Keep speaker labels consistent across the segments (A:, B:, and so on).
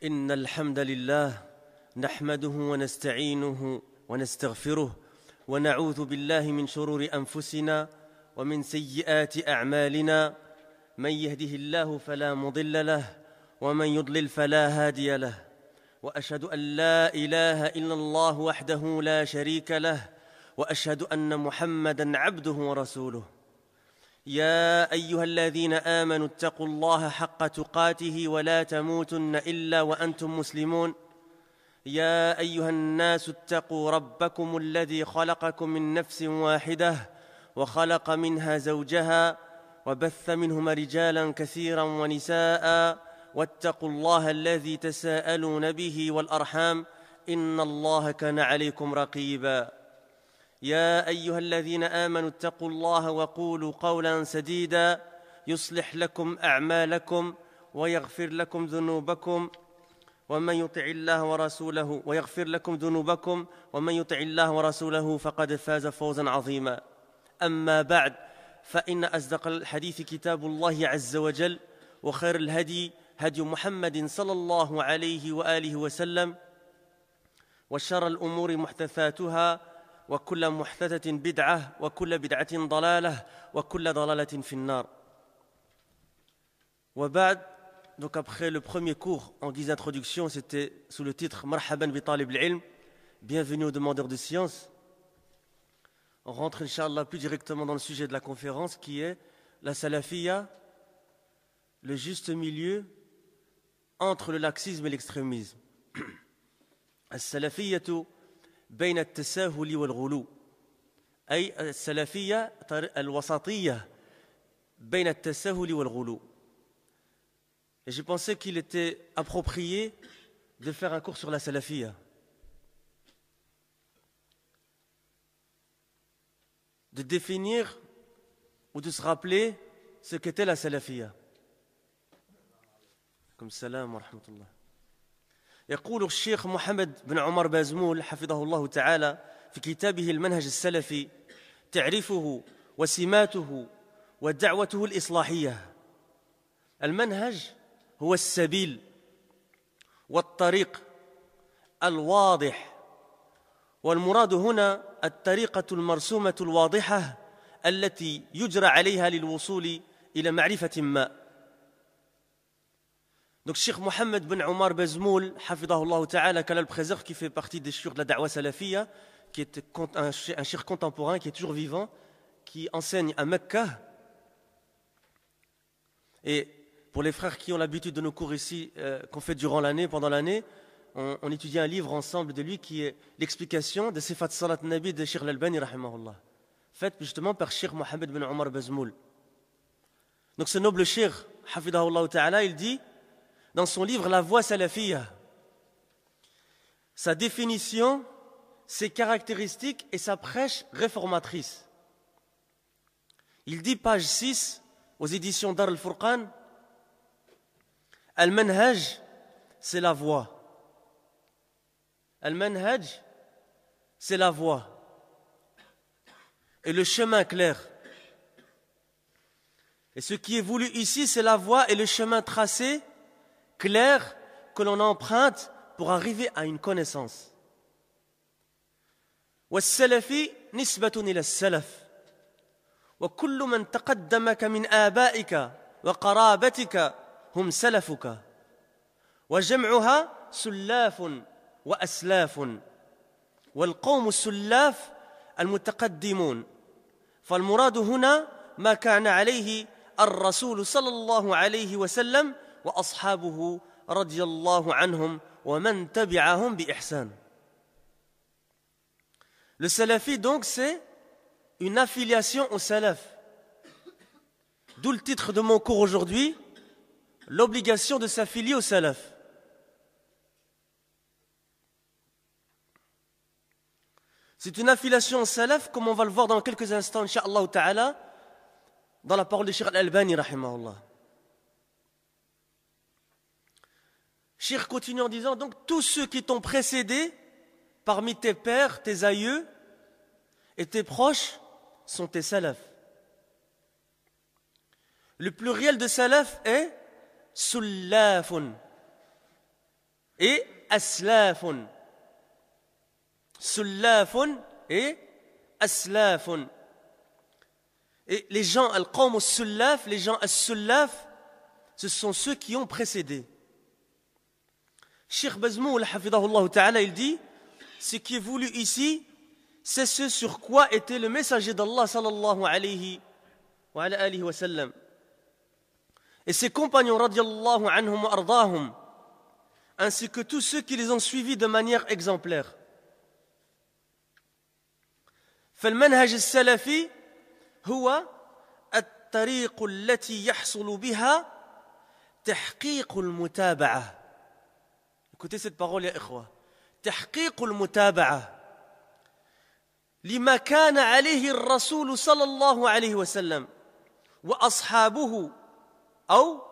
A: إن الحمد لله نحمده ونستعينه ونستغفره ونعوذ بالله من شرور أنفسنا ومن سيئات أعمالنا من يهده الله فلا مضل له ومن يضلل فلا هادي له وأشهد أن لا إله إلا الله وحده لا شريك له وأشهد أن محمدًا عبده ورسوله يا أيها الذين آمنوا اتقوا الله حق تقاته ولا تموتن إلا وأنتم مسلمون يا أيها الناس اتقوا ربكم الذي خلقكم من نفس واحدة وخلق منها زوجها وبث منهما رجالا كثيرا ونساء واتقوا الله الذي تساءلون به والأرحام إن الله كان عليكم رقيبا يا أيها الذين آمنوا اتقوا الله وقولوا قولا سديدا يصلح لكم أعمالكم ويغفر لكم ذنوبكم ومن يطع الله ورسوله فقد فاز فوزا عظيما أما بعد فإن أصدق الحديث كتاب الله عز وجل وخير الهدي هدي محمد صلى الله عليه وآله وسلم وشر الأمور محدثاتها وكل محدثة بدعة وكل بدعة ضلالة وكل ضلالة في النار. وبعد, donc après le premier cours en guise d'introduction, c'était sous le titre Marhaban bi talib al-ilm, bienvenue aux demandeurs de science. On rentre Inch'Allah plus directement dans le sujet de la conférence qui est la salafiyya, le juste milieu entre le laxisme et l'extrémisme. As-salafiyyatu بين التساهل والغلو أي السلفية الوسطية بين التساهل والغلو. Et j'ai pensé qu'il était approprié de faire un cours sur la salafiyya, de définir ou de se rappeler ce qu'était la salafiyya. Comme salam wa rahmatullah. يقول الشيخ محمد بن عمر بازمول حفظه الله تعالى في كتابه المنهج السلفي تعريفه وسماته ودعوته الإصلاحية. المنهج هو السبيل والطريق الواضح، والمراد هنا الطريقة المرسومة الواضحة التي يجرى عليها للوصول إلى معرفة ما. Donc Cheikh Mohammed Ben Omar Bazmoul, hafidahullah ta'ala, qu'Allah le préserve, qui fait partie des chouurs de la da'wa salafiyya, qui est un cheikh contemporain, qui est toujours vivant, qui enseigne à Mecca. Et pour les frères qui ont l'habitude de nos cours ici, qu'on fait durant l'année, pendant l'année, on étudie un livre ensemble de lui qui est l'explication de Sifat Salat Nabi de Cheikh Al-Albani, rahimahullah, faite justement par Cheikh Mohammed Ben Omar Bazmoul. Donc ce noble cheikh, hafidahullah ta'ala, il dit dans son livre La Voie salafiyya, sa définition, ses caractéristiques et sa prêche réformatrice. Il dit, page 6, aux éditions Dar al-Furqan, Al-Manhaj, c'est la voie. Al-Manhaj, c'est la voie. Et le chemin clair. Et ce qui est voulu ici, c'est la voie et le chemin tracé clair que l'on emprunte pour arriver à une connaissance. والسلفي نسبة إلى السلف وكل من تقدمك من آبائك وقرابتك هم سلفك وجمعها سلاف وأسلاف والقوم السلاف المتقدمون فالمراد هنا ما كان عليه الرسول صلى الله عليه وسلم وأصحابه رضي الله عنهم ومن تبعهم بإحسان. Le salafi donc c'est une affiliation au salaf. D'où le titre de mon cours aujourd'hui, l'obligation de s'affilier au salaf. C'est une affiliation au salaf comme on va le voir dans quelques instants incha'Allah ta'ala dans la parole de Cheikh Al-Albani rahimahullah. Cheikh continue en disant, donc tous ceux qui t'ont précédé parmi tes pères, tes aïeux et tes proches sont tes salafs. Le pluriel de salaf est sullafun. et aslafun. Sullafun et aslafun. Et les gens, al-qawm as-sullaf, les gens as-sullaf, ce sont ceux qui ont précédé. Cheikh Bazmoul, hafidahullah ta'ala, il dit, ce qui est voulu ici, c'est ce sur quoi était le messager d'Allah sallallahu alayhi wa alihi wa sallam. Et ses compagnons radiyallahu anhum wa ardahum, ainsi que tous ceux qui les ont suivis de manière exemplaire. فالمنهج السلفي هو الطريق التي يحصل بها تحقيق المتابعة. Écoutez cette parole يا إخوة. تحقيق المتابعة لما كان عليه الرسول صلى الله عليه وسلم وأصحابه أو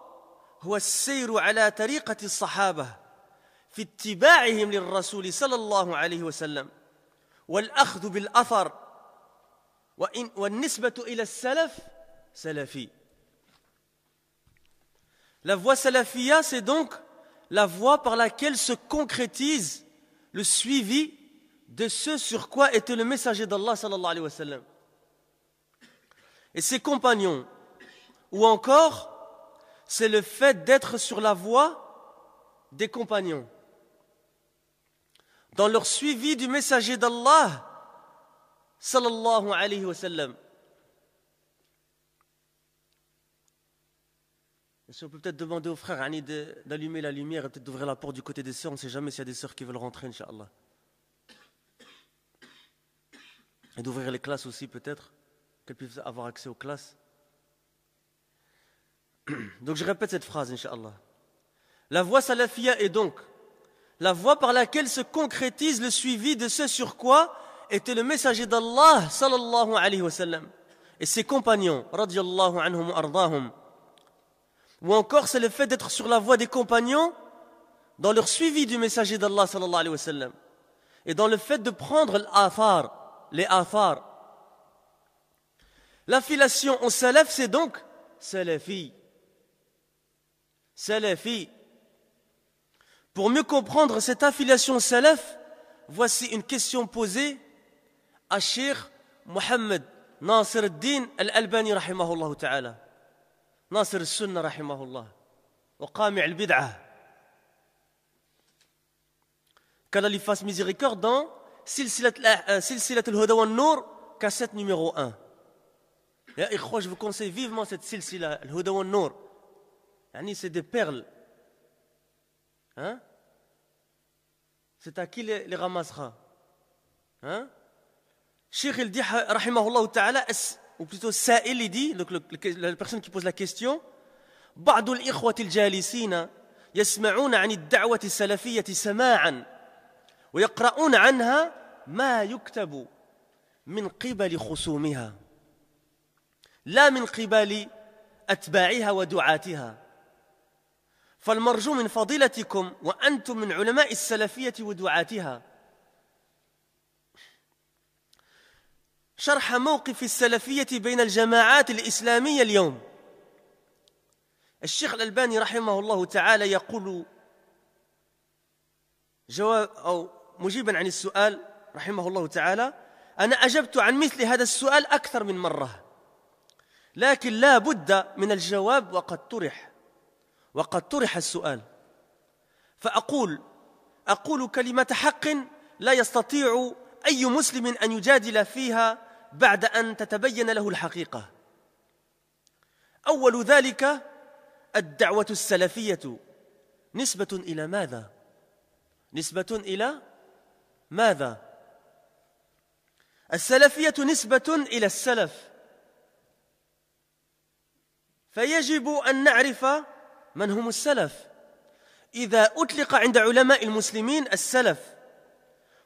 A: هو السير على طريقة الصحابة في اتباعهم للرسول صلى الله عليه وسلم والأخذ بالأثر والنسبة إلى السلف سلفي. La voie salafia, c'est donc la voie par laquelle se concrétise le suivi de ce sur quoi était le messager d'Allah sallallahu alayhi wa sallam et ses compagnons, ou encore c'est le fait d'être sur la voie des compagnons dans leur suivi du messager d'Allah sallallahu alayhi wa sallam. Si on peut peut-être demander aux frères d'allumer la lumière et peut-être d'ouvrir la porte du côté des sœurs, on ne sait jamais s'il y a des sœurs qui veulent rentrer, Inch'Allah. Et d'ouvrir les classes aussi peut-être, qu'elles puissent avoir accès aux classes. Donc je répète cette phrase, Inch'Allah. La voie salafia est donc la voie par laquelle se concrétise le suivi de ce sur quoi était le messager d'Allah sallallahu alayhi wa sallam et ses compagnons radiyallahu anhum wa ardahum. Ou encore c'est le fait d'être sur la voie des compagnons dans leur suivi du messager d'Allah sallallahu alayhi wa sallam et dans le fait de prendre les athar. L'affiliation au salaf, c'est donc salafi. Salafi. Pour mieux comprendre cette affiliation au salaf, voici une question posée à Cheikh Mohammed Nasir al-Din al-Albani rahimahullah ta'ala. Nasir al-Sunnah rahimahullah. وقامع البدعة. Qu'Allah lui fasse miséricorde dans Silsilat al-Huda wa al-Nur, cassette numéro 1. Ya ikhwa, je vous conseille vivement cette Silsila al-Huda wa al-Nur. Yani c'est des perles. Hein? C'est à qui les ramassera? Hein? Cheikh il dit, rahimahullah ta'ala, ou plutôt Sa'il il dit, donc la personne qui pose la question, بعض الإخوة الجالسين يسمعون عن الدعوة السلفية سماعا ويقرؤون عنها ما يكتب من قبل خصومها لا من قبل أتباعها ودعاتها فالمرجو من فضيلتكم وأنتم من علماء السلفية ودعاتها شرح موقف السلفية بين الجماعات الإسلامية اليوم. الشيخ الألباني رحمه الله تعالى يقول جواب أو مجيبا عن السؤال رحمه الله تعالى: أنا أجبت عن مثل هذا السؤال أكثر من مرة، لكن لا بد من الجواب وقد طرح السؤال، فأقول كلمة حق لا يستطيع أي مسلم أن يجادل فيها بعد أن تتبين له الحقيقة. أول ذلك الدعوة السلفية نسبة إلى ماذا؟ نسبة إلى ماذا؟ السلفية نسبة إلى السلف، فيجب أن نعرف من هم السلف إذا أطلق عند علماء المسلمين السلف،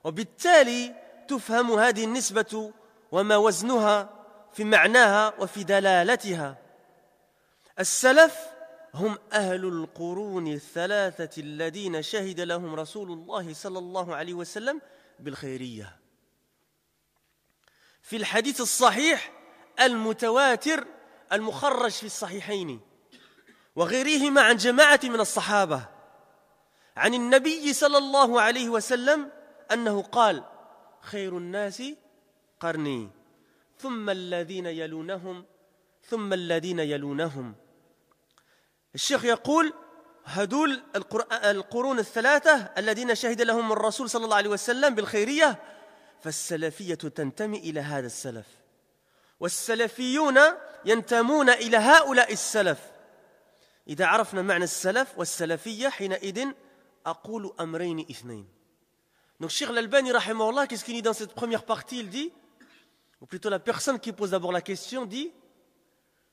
A: وبالتالي تفهم هذه النسبة وما وزنها في معناها وفي دلالتها. السلف هم أهل القرون الثلاثة الذين شهد لهم رسول الله صلى الله عليه وسلم بالخيرية في الحديث الصحيح المتواتر المخرج في الصحيحين وغيرهما عن جماعة من الصحابة عن النبي صلى الله عليه وسلم أنه قال خير الناس قرني ثم الذين يلونهم ثم الذين يلونهم. الشيخ يقول هدول القرون الثلاثة الذين شهد لهم الرسول صلى الله عليه وسلم بالخيرية، فالسلفية تنتمي إلى هذا السلف، والسلفيون ينتمون إلى هؤلاء السلف. إذا عرفنا معنى السلف والسلفية حينئذ أقول أمرين اثنين. Donc Cheikh Al-Albani rahimahullah, qu'est-ce qu'il dit dans cette première partie? Il dit, ou plutôt la personne qui pose d'abord la question dit,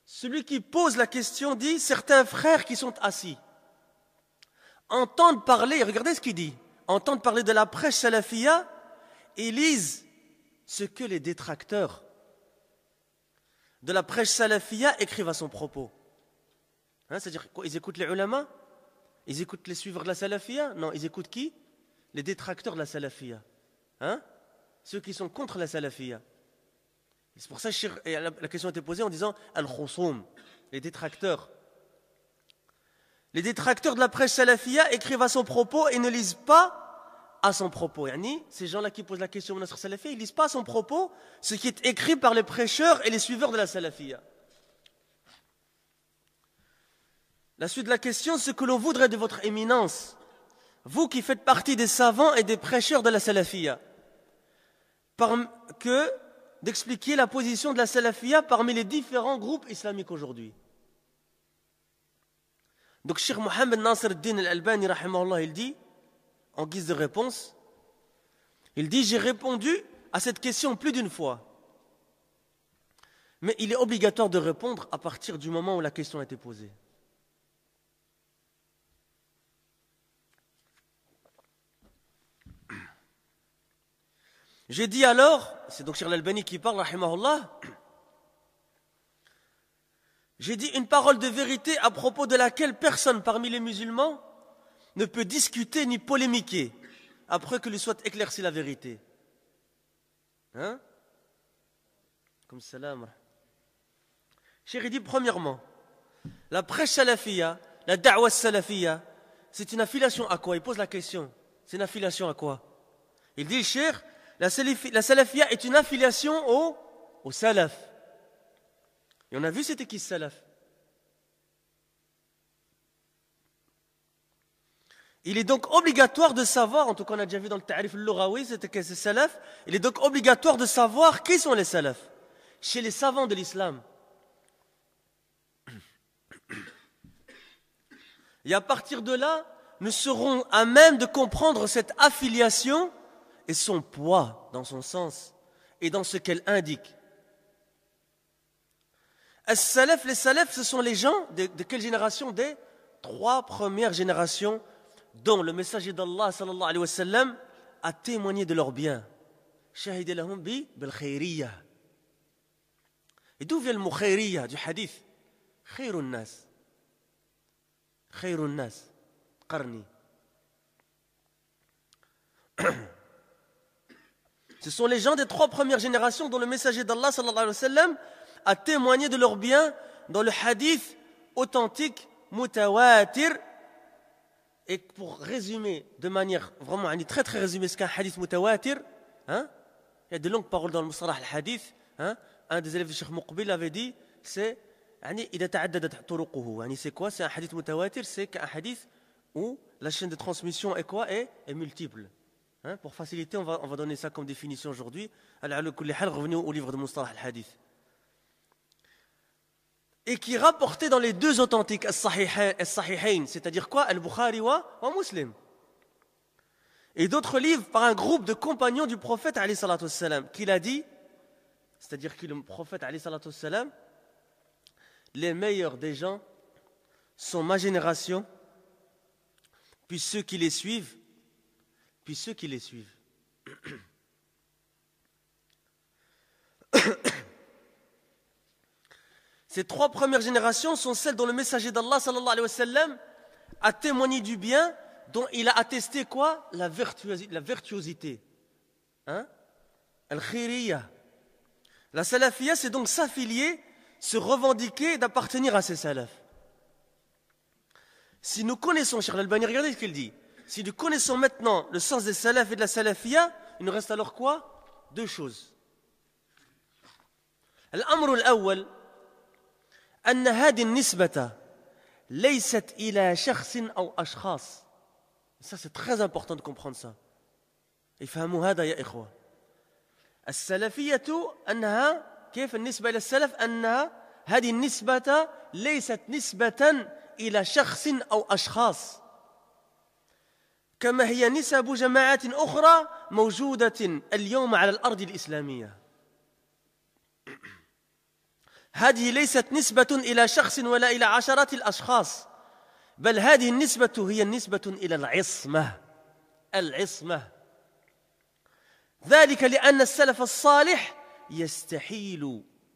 A: celui qui pose la question dit, certains frères qui sont assis entendent parler, regardez ce qu'il dit, entendent parler de la prêche salafia et lisent ce que les détracteurs de la prêche salafia écrivent à son propos. Hein, c'est-à-dire quoi? Ils écoutent les ulama? Ils écoutent les suiveurs de la salafia? Non, ils écoutent qui? Les détracteurs de la salafia. Hein? Ceux qui sont contre la salafia. Et c'est pour ça que la question a été posée en disant Al-Khusum, les détracteurs. Les détracteurs de la prêche salafia écrivent à son propos et ne lisent pas à son propos. Yani, ces gens-là qui posent la question au Nasr salafia, ils ne lisent pas à son propos ce qui est écrit par les prêcheurs et les suiveurs de la salafia. La suite de la question, ce que l'on voudrait de votre éminence, vous qui faites partie des savants et des prêcheurs de la salafia, d'expliquer la position de la salafia parmi les différents groupes islamiques aujourd'hui. Donc Cheikh Mohammed Nasr al-Din al-Albani rahimahullah, il dit, en guise de réponse, il dit, j'ai répondu à cette question plus d'une fois. Mais il est obligatoire de répondre à partir du moment où la question a été posée. J'ai dit alors, c'est donc Cheikh Al-Albani qui parle, rahimahullah, j'ai dit une parole de vérité à propos de laquelle personne parmi les musulmans ne peut discuter ni polémiquer après que lui soit éclaircie la vérité. Hein? Comme salam. Cheikh dit premièrement, la prêche salafia, la da'wa salafia, c'est une affiliation à quoi? Il pose la question. C'est une affiliation à quoi? Il dit, Cheikh, la salafia est une affiliation au salaf. Et on a vu c'était qui ce salaf. Il est donc obligatoire de savoir, en tout cas on a déjà vu dans le ta'rif al-lughawi, c'était que c'est salaf, il est donc obligatoire de savoir qui sont les salafs chez les savants de l'islam. Et à partir de là, nous serons à même de comprendre cette affiliation et son poids dans son sens et dans ce qu'elle indique. Les salafs, ce sont les gens de quelle génération? Des 3 premières générations dont le messager d'Allah sallallahu alayhi wa sallam a témoigné de leur bien. Shahida lahum bil khayriyya. Et d'où vient le mot khayriyya du hadith? Khayrun nas. Khayrun nas. Qarni. Ce sont les gens des 3 premières générations dont le messager d'Allah sallallahu alayhi wa sallam a témoigné de leur bien dans le hadith authentique mutawatir. Et pour résumer de manière vraiment très très résumée ce qu'est un hadith mutawatir, hein, il y a de longues paroles dans le mustalah al-hadith. Hein, un des élèves de Cheikh Muqbil avait dit, c'est c'est quoi? C'est un hadith mutawatir, c'est un hadith où la chaîne de transmission est quoi? Est multiple. Hein, pour faciliter, on va donner ça comme définition aujourd'hui. Revenez au livre de Mustalah al-Hadith. Et qui est rapporté dans les 2 authentiques, As-Sahihayn, c'est-à-dire quoi? Al-Bukhari wa Muslim. Et d'autres livres par un groupe de compagnons du prophète, alayhi salatu wassalam, qu'il a dit, c'est-à-dire que le prophète, alayhi salatu wassalam, les meilleurs des gens sont ma génération, puis ceux qui les suivent, puis ceux qui les suivent. Ces 3 premières générations sont celles dont le messager d'Allah sallallahu alayhi wa sallam a témoigné du bien, dont il a attesté quoi? La virtuosité. Hein? Al-Khiriyya. La salafiyya, c'est donc s'affilier, se revendiquer d'appartenir à ces salafs. Si nous connaissons, Cheikh Al-Albani, regardez ce qu'il dit. si nous connaissons maintenant le sens des salaf et de la salafia, il nous reste alors quoi? Deux choses. الأمر الأول أن هذه النسبة ليست إلى شخص أو أشخاص. Ça c'est très important de comprendre ça. افهموا هذا يا إخوة. السلفية أنها كيف النسبة إلى السلف أنها هذه النسبة ليست نسبة إلى شخص أو أشخاص كما هي نسب جماعات أخرى موجودة اليوم على الأرض الإسلامية. هذه ليست نسبة إلى شخص ولا إلى عشرات الأشخاص بل هذه النسبة هي النسبة إلى العصمة ذلك لأن السلف الصالح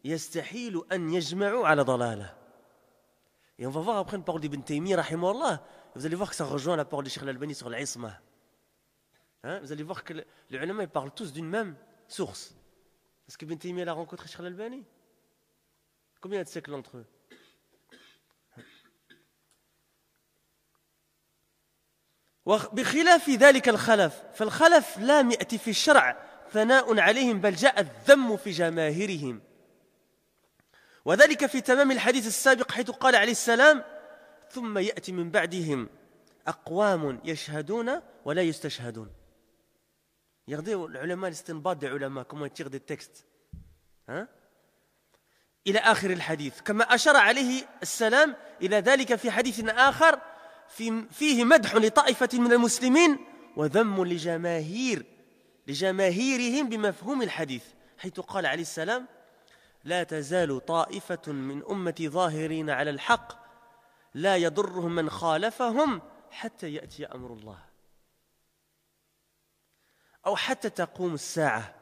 A: يستحيل أن يجمعوا على ضلالة. Et on va voir après une parole d'Ibn Taymiyyah rahimahullah, vous allez voir que ça rejoint la parole de Cheikh Al-Albani sur l'isma. Vous allez voir que les ulama ils parlent tous d'une même source. Est-ce que Ibn Taymiyyah a rencontré Cheikh Al-Albani? Combien de siècles entre eux? وبخلاف ذلك الخلف فالخلف لم يأتي في الشرع ثناء عليهم بل جاء الذم في جماهيرهم وذلك في تمام الحديث السابق حيث قال عليه السلام ثم يأتي من بعدهم أقوام يشهدون ولا يستشهدون. Regardez العلماء الاستنباط des علماء comment ils tirent des textes إلى آخر الحديث كما أشار عليه السلام إلى ذلك في حديث آخر فيه مدح لطائفة من المسلمين وذم لجماهيرهم بمفهوم الحديث حيث قال عليه السلام لا تزال طائفة من أمتي ظاهرين على الحق لا يضرهم من خالفهم حتى يأتي أمر الله أو حتى تقوم الساعة.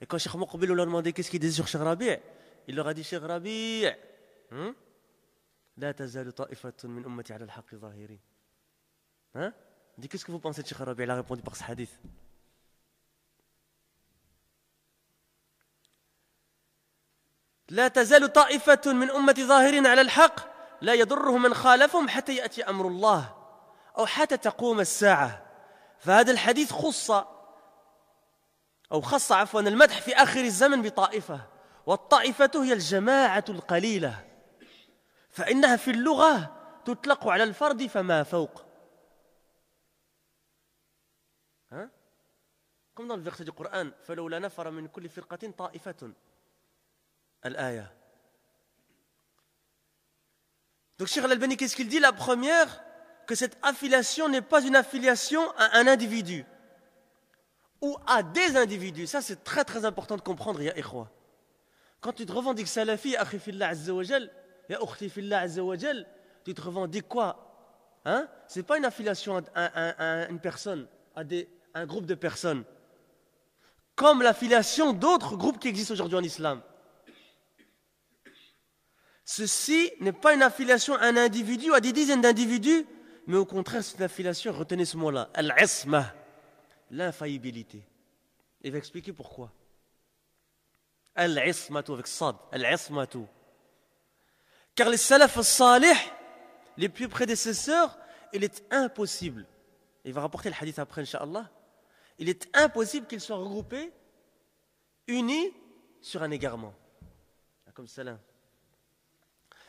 A: Et quand Cheikh Moqbil leur a demandé qu'est-ce qu'il disait sur Cheikh Rabi', il leur a dit Cheikh Rabi' لا تزال طائفة من أمتي على الحق ظاهرين. Il dit qu'est-ce que vous pensez de Cheikh Rabi'? Il a répondu par ce hadith. لا تزال طائفة من أمتي ظاهرين على الحق لا يضرهم من خالفهم حتى يأتي أمر الله أو حتى تقوم الساعة. فهذا الحديث خص المدح في آخر الزمن بطائفة والطائفة هي الجماعة القليلة فإنها في اللغة تطلق على الفرد فما فوق. Comme dans le verset du Coran فلولا نفر من كل فرقة طائفة الآية. Donc Cheikh Al-Albani, qu'est-ce qu'il dit? La première, que cette affiliation n'est pas une affiliation à un individu ou à des individus. Ça, c'est très très important de comprendre, ya ikhwa. Quand tu te revendiques salafi, akhi fillah azza wa jal, ya ukhti fillah azza wa jal, tu te revendiques quoi? C'est pas une affiliation à une personne, à un groupe de personnes. Comme l'affiliation d'autres groupes qui existent aujourd'hui en islam. Ceci n'est pas une affiliation à un individu, à des dizaines d'individus, mais au contraire, c'est une affiliation, retenez ce mot-là, al-isma, l'infaillibilité. Il va expliquer pourquoi. Al-ismatu avec sad, al-ismatu. Car les salaf salih, les plus prédécesseurs, il est impossible, il va rapporter le hadith après, incha'Allah, il est impossible qu'ils soient regroupés, unis sur un égarement. Comme cela.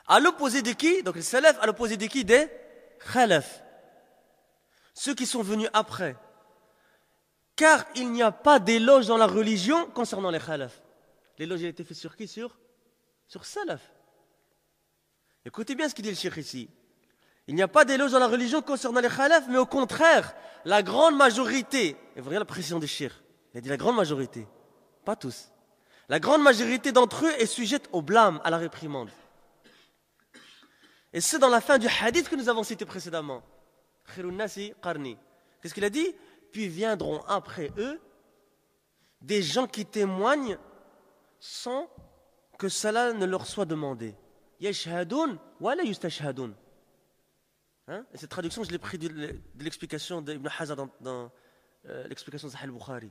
A: À l'opposé de qui? Donc les salaf, à l'opposé de qui? Des khalaf. Ceux qui sont venus après. Car il n'y a pas d'éloge dans la religion concernant les khalaf. L'éloge a été fait sur qui? Sur salaf. Écoutez bien ce qu'il dit le cheikh ici. Il n'y a pas d'éloge dans la religion concernant les khalaf, mais au contraire, la grande majorité, et vous voyez la précision du cheikh, il a dit la grande majorité, pas tous. La grande majorité d'entre eux est sujette au blâme, à la réprimande. Et c'est dans la fin du hadith que nous avons cité précédemment. Khairun nasi qarni. Qu'est-ce qu'il a dit? Puis viendront après eux des gens qui témoignent sans que cela ne leur soit demandé. Yashhadun wa la yustashhadun. Et cette traduction, je l'ai pris de l'explication d'Ibn Hazar dans l'explication de Sahih al-Bukhari.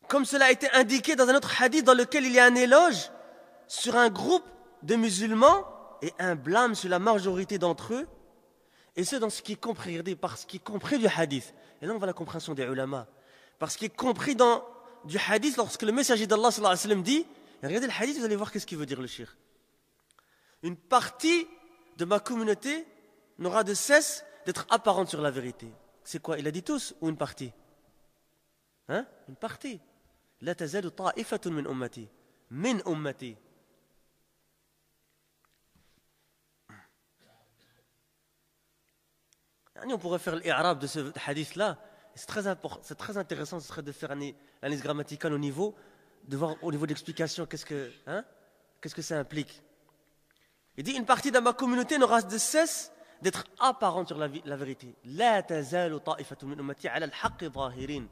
A: Comme cela a été indiqué dans un autre hadith dans lequel il y a un éloge sur un groupe de musulmans et un blâme sur la majorité d'entre eux, et ce dans ce qui est compris, regardez, par ce qui est compris du hadith. Et là on voit la compréhension des ulama. Parce qu'il est compris dans du hadith, lorsque le messager d'Allah sallallahu alayhi wa sallam dit, et regardez le hadith, vous allez voir qu'est-ce qu'il veut dire le shir. Une partie de ma communauté n'aura de cesse d'être apparente sur la vérité. C'est quoi? Il a dit tous ou une partie? Hein? Une partie. La tazalu ta'ifatun min ummati. Min ummati. On pourrait faire l'irab de ce hadith-là. C'est très important, c'est très intéressant, ce serait de faire l'analyse grammaticale au niveau, de voir au niveau de l'explication qu'est-ce que ça implique. Il dit une partie de ma communauté n'aura de cesse d'être apparente sur la vérité. La tazalu ta'ifatun min ummati ala al-haqqi zahirin.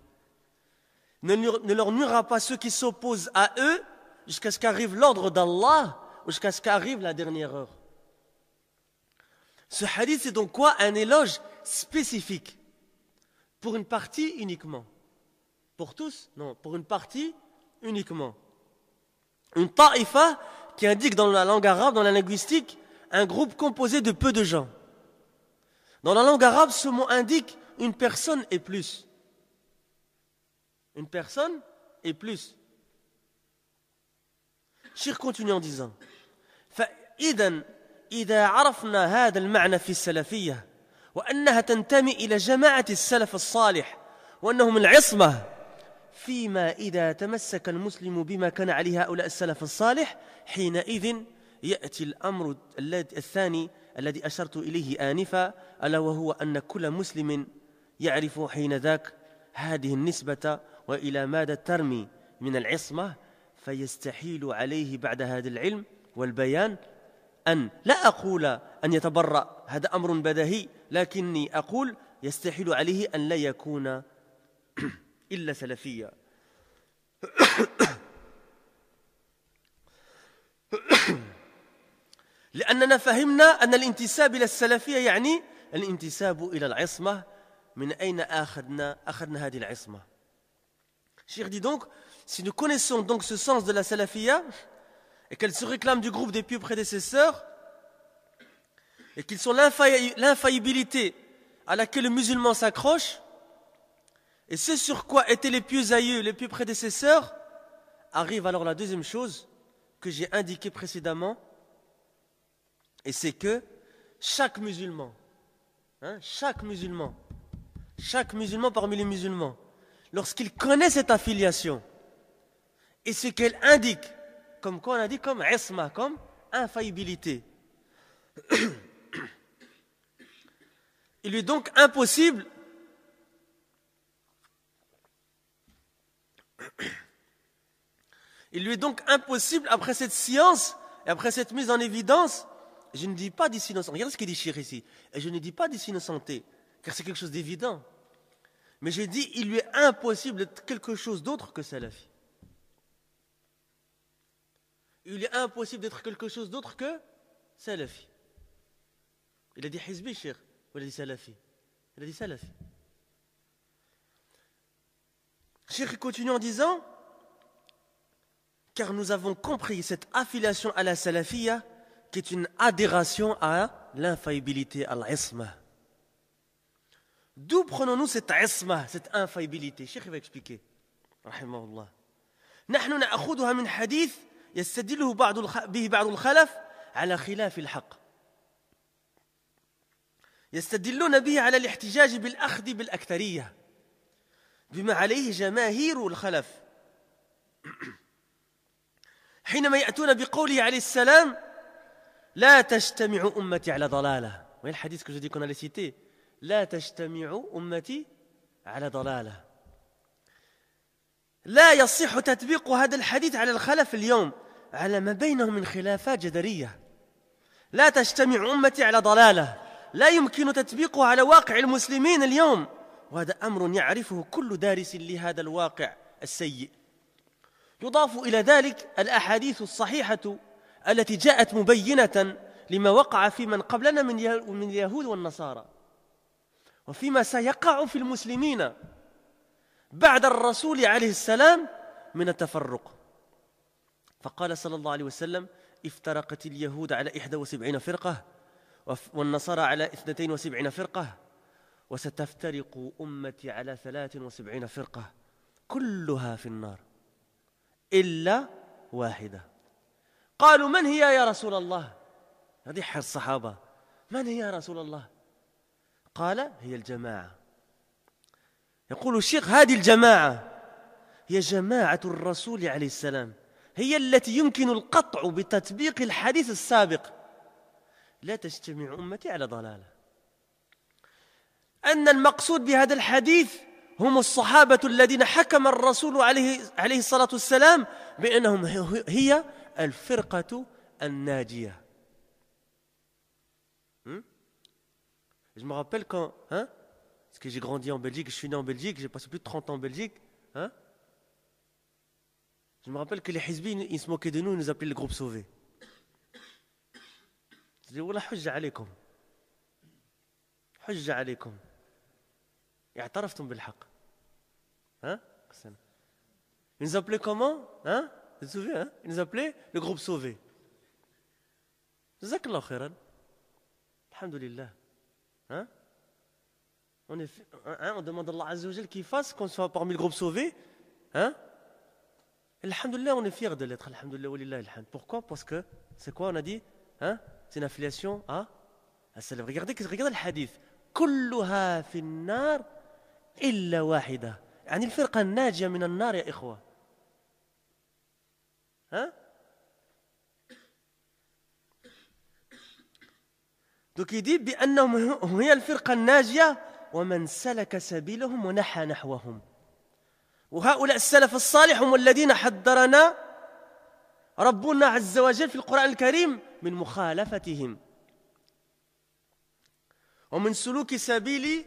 A: Ne leur nuira pas ceux qui s'opposent à eux jusqu'à ce qu'arrive l'ordre d'Allah ou jusqu'à ce qu'arrive la dernière heure. Ce hadith, c'est donc quoi? Un éloge spécifique. Pour une partie uniquement. Pour tous? Non, pour une partie uniquement. Une ta'ifa qui indique dans la langue arabe, dans la linguistique, un groupe composé de peu de gens. Dans la langue arabe, ce mot indique une personne et plus. Une personne et plus. Cheikh continue en disant إذا عرفنا هذا المعنى في السلفية وأنها تنتمي إلى جماعة السلف الصالح وأنهم العصمة فيما إذا تمسك المسلم بما كان عليه هؤلاء السلف الصالح حينئذ يأتي الأمر الثاني الذي أشرت إليه آنفا ألا وهو أن كل مسلم يعرف حين ذاك هذه النسبة وإلى ماذا ترمي من العصمة فيستحيل عليه بعد هذا العلم والبيان أن لا أقول أن يتبرأ هذا أمر بديهي لكني أقول يستحيل عليه أن لا يكون إلا سلفيا لأننا فهمنا أن الانتساب إلى السلفية يعني الانتساب إلى العصمة من أين أخذنا هذه العصمة. Cheikh dit donc, si nous connaissons donc ce sens de la salafiyya et qu'elle se réclame du groupe des pieux prédécesseurs et qu'ils sont l'infaillibilité à laquelle le musulman s'accroche, et ce sur quoi étaient les pieux aïeux, les pieux prédécesseurs, arrive alors la deuxième chose que j'ai indiquée précédemment, et c'est que chaque musulman parmi les musulmans, lorsqu'il connaît cette affiliation et ce qu'elle indique, comme quoi on a dit, comme isma, comme infaillibilité, il lui est donc impossible après cette science et après cette mise en évidence, je ne dis pas d'innocenter, regardez ce qu'il dit Cheikh ici, et je ne dis pas d'innocenter, car c'est quelque chose d'évident, mais je dis il lui est impossible d'être quelque chose d'autre que salafi. Il lui est impossible d'être quelque chose d'autre que salafi. Il a dit hizbi, Cheikh, ou il a dit salafi? Il a dit salafi. Cheikh continue en disant, car nous avons compris cette affiliation à la salafiyya qui est une adhération à l'infaillibilité, à l'isma. D'où prenons-nous cette isma, cette infaillibilité? Cheikh va expliquer. Rahimahullah. نحن نأخذها من حديث يستدله به بعض الخلف على خلاف الحق. يستدلون به على الاحتجاج بالأخذ بالأكثرية بما عليه جماهير الخلف حينما يأتون بقوله عليه السلام لا تجتمع أمتي على ضلالة. Vous voyez le hadith que je dis qu'on allait citer, لا تجتمع أمتي على ضلالة. لا يصح تطبيق هذا الحديث على الخلف اليوم على ما بينهم من خلافات جذرية. لا تجتمع أمتي على ضلالة لا يمكن تطبيقه على واقع المسلمين اليوم، وهذا أمر يعرفه كل دارس لهذا الواقع السيء. يضاف إلى ذلك الأحاديث الصحيحة التي جاءت مبينة لما وقع في من قبلنا من اليهود والنصارى وفيما سيقع في المسلمين بعد الرسول عليه السلام من التفرق. فقال صلى الله عليه وسلم افترقت اليهود على 71 فرقة والنصارى على 72 فرقة، وستفترق أمتي على 73 فرقة كلها في النار إلا واحدة. قالوا من هي يا رسول الله؟ هذه حال الصحابة، من هي يا رسول الله؟ قال هي الجماعة. يقول الشيخ هذه الجماعة هي جماعة الرسول عليه السلام، هي التي يمكن القطع بتطبيق الحديث السابق: لا تجتمع أمتي على ضلالة. أن المقصود بهذا الحديث هم الصحابة الذين حكم الرسول عليه الصلاة والسلام بأنهم هي الفرقة الناجية. Je me rappelle quand, parce que j'ai grandi en Belgique, je suis né en Belgique, j'ai passé plus de 30 ans en Belgique, je me rappelle que les Hizbis, ils se moquaient de nous, ils nous appelaient le groupe sauvé. Je dis, wallah, hujja alaykum. Hujja alaykum. اعترفتم بالحق. Ils nous appelaient comment? Vous vous souvenez? Ils nous appelaient le groupe sauvé. Jazakallah khairan. Alhamdulillah. On demande à Allah Azza wa Jal qu'il fasse qu'on soit parmi le groupe sauvé. Alhamdulillah, on est fiers de l'être. Alhamdulillah, walillah alhamd. Pourquoi? Parce que, c'est quoi on a dit? C'est une affiliation à As-Salaf. Regardez le hadith. كلها في النار إلا واحدة. يعني الفرقة الناجية من النار يا إخوة. Donc il dit بأنهم هي الفرقة الناجية ومن سلك سبيلهم ونحى نحوهم. وهؤلاء السلف الصالح هم الذين حذرنا ربنا عز وجل في القرآن الكريم من مخالفتهم ومن سلوك سبيل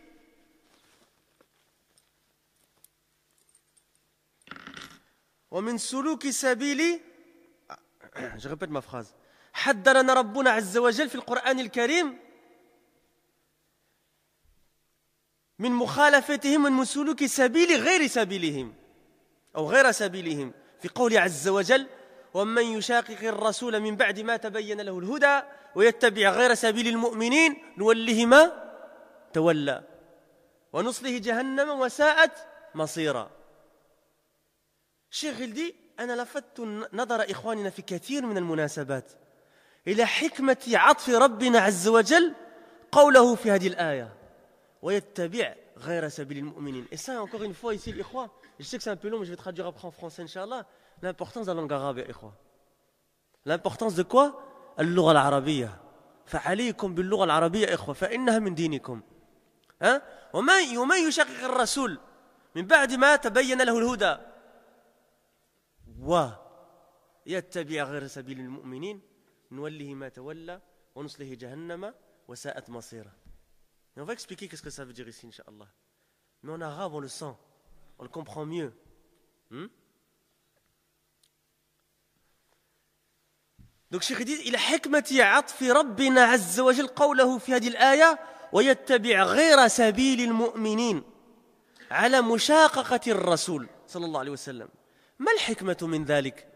A: je répète ma phrase. حذرنا ربنا عز وجل في القرآن الكريم من مخالفتهم ومن سلوك سبيل غير سبيلهم أو غير سبيلهم في قوله عز وجل: ومن يشاقق الرسول من بعد ما تبين له الهدى ويتبع غير سبيل المؤمنين نوله ما تولى ونصله جهنم وساءت مصيرا. الشيخ يلدي أنا لفت نظر إخواننا في كثير من المناسبات إلى حكمة عطف ربنا عز وجل قوله في هذه الآية: ويتبع غير سبيل المؤمنين. Et ça, encore une fois, ici, l'Ikhwa, je sais que c'est un peu long, mais je vais traduire après en français, Inch'Allah. L'importance de la langue arabe, ya Ikhwa. L'importance de quoi? اللغة العربية. فعليكم باللغة العربية يا إخوة فإنها من دينكم. ومن يشقق الرسول من بعد ما تبين له الهدى ويتبع غير سبيل المؤمنين نوله ما تولى ونصله جهنم وساءت مصيره. Et on va expliquer qu'est-ce que ça veut dire ici, Inch'Allah. Mais en arabe, on le sent, on le comprend mieux. Donc, Cheikh dit, il a حكمة عطف ربنا عز وجل قوله في هذه الآية: ويتبع غير سبيل المؤمنين على مشاققة الرسول صلى الله عليه وسلم. ما الحكمة من ذلك؟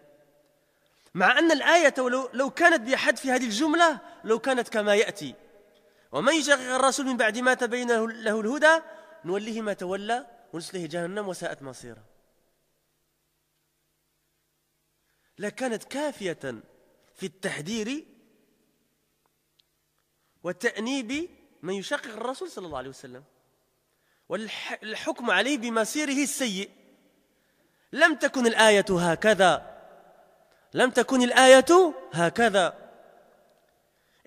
A: مع أن الآية لو كانت بأحد في هذه الجملة لو كانت كما يأتي: ومن يشاقق الرسول من بعد ما تبين له الهدى نوله ما تولى ونصله جهنم وساءت مصيره. لكانت كافية في التحذير والتأنيب من يشاقق الرسول صلى الله عليه وسلم والحكم عليه بمصيره السيء. لم تكن الآية هكذا،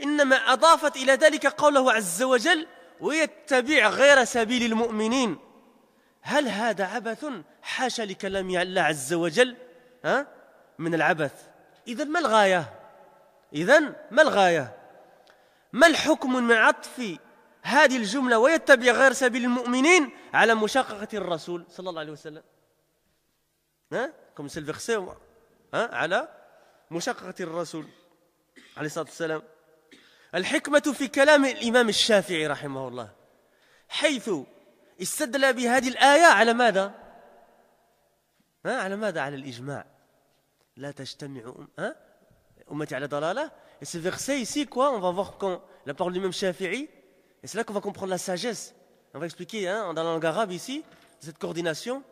A: إنما أضافت إلى ذلك قوله عز وجل: ويتبع غير سبيل المؤمنين. هل هذا عبث؟ حاشا لكلام الله عز وجل من العبث. إذن ما الغاية؟ ما الحكم من عطف هذه الجملة ويتبع غير سبيل المؤمنين على مشاققة الرسول صلى الله عليه وسلم؟ comme c'est le verset على مشاققة الرسول عليه الصلاة والسلام. الحكمة في كلام الإمام الشافعي رحمه الله حيث استدل بهذه الآية على ماذا؟ على الإجماع. لا تجتمع ummati ala dalala. Et ce verset ici, quoi, on va voir quand la parole du même Shafi'i, et c'est là qu'on va comprendre la sagesse. On va expliquer dans la langue arabe ici, cette coordination.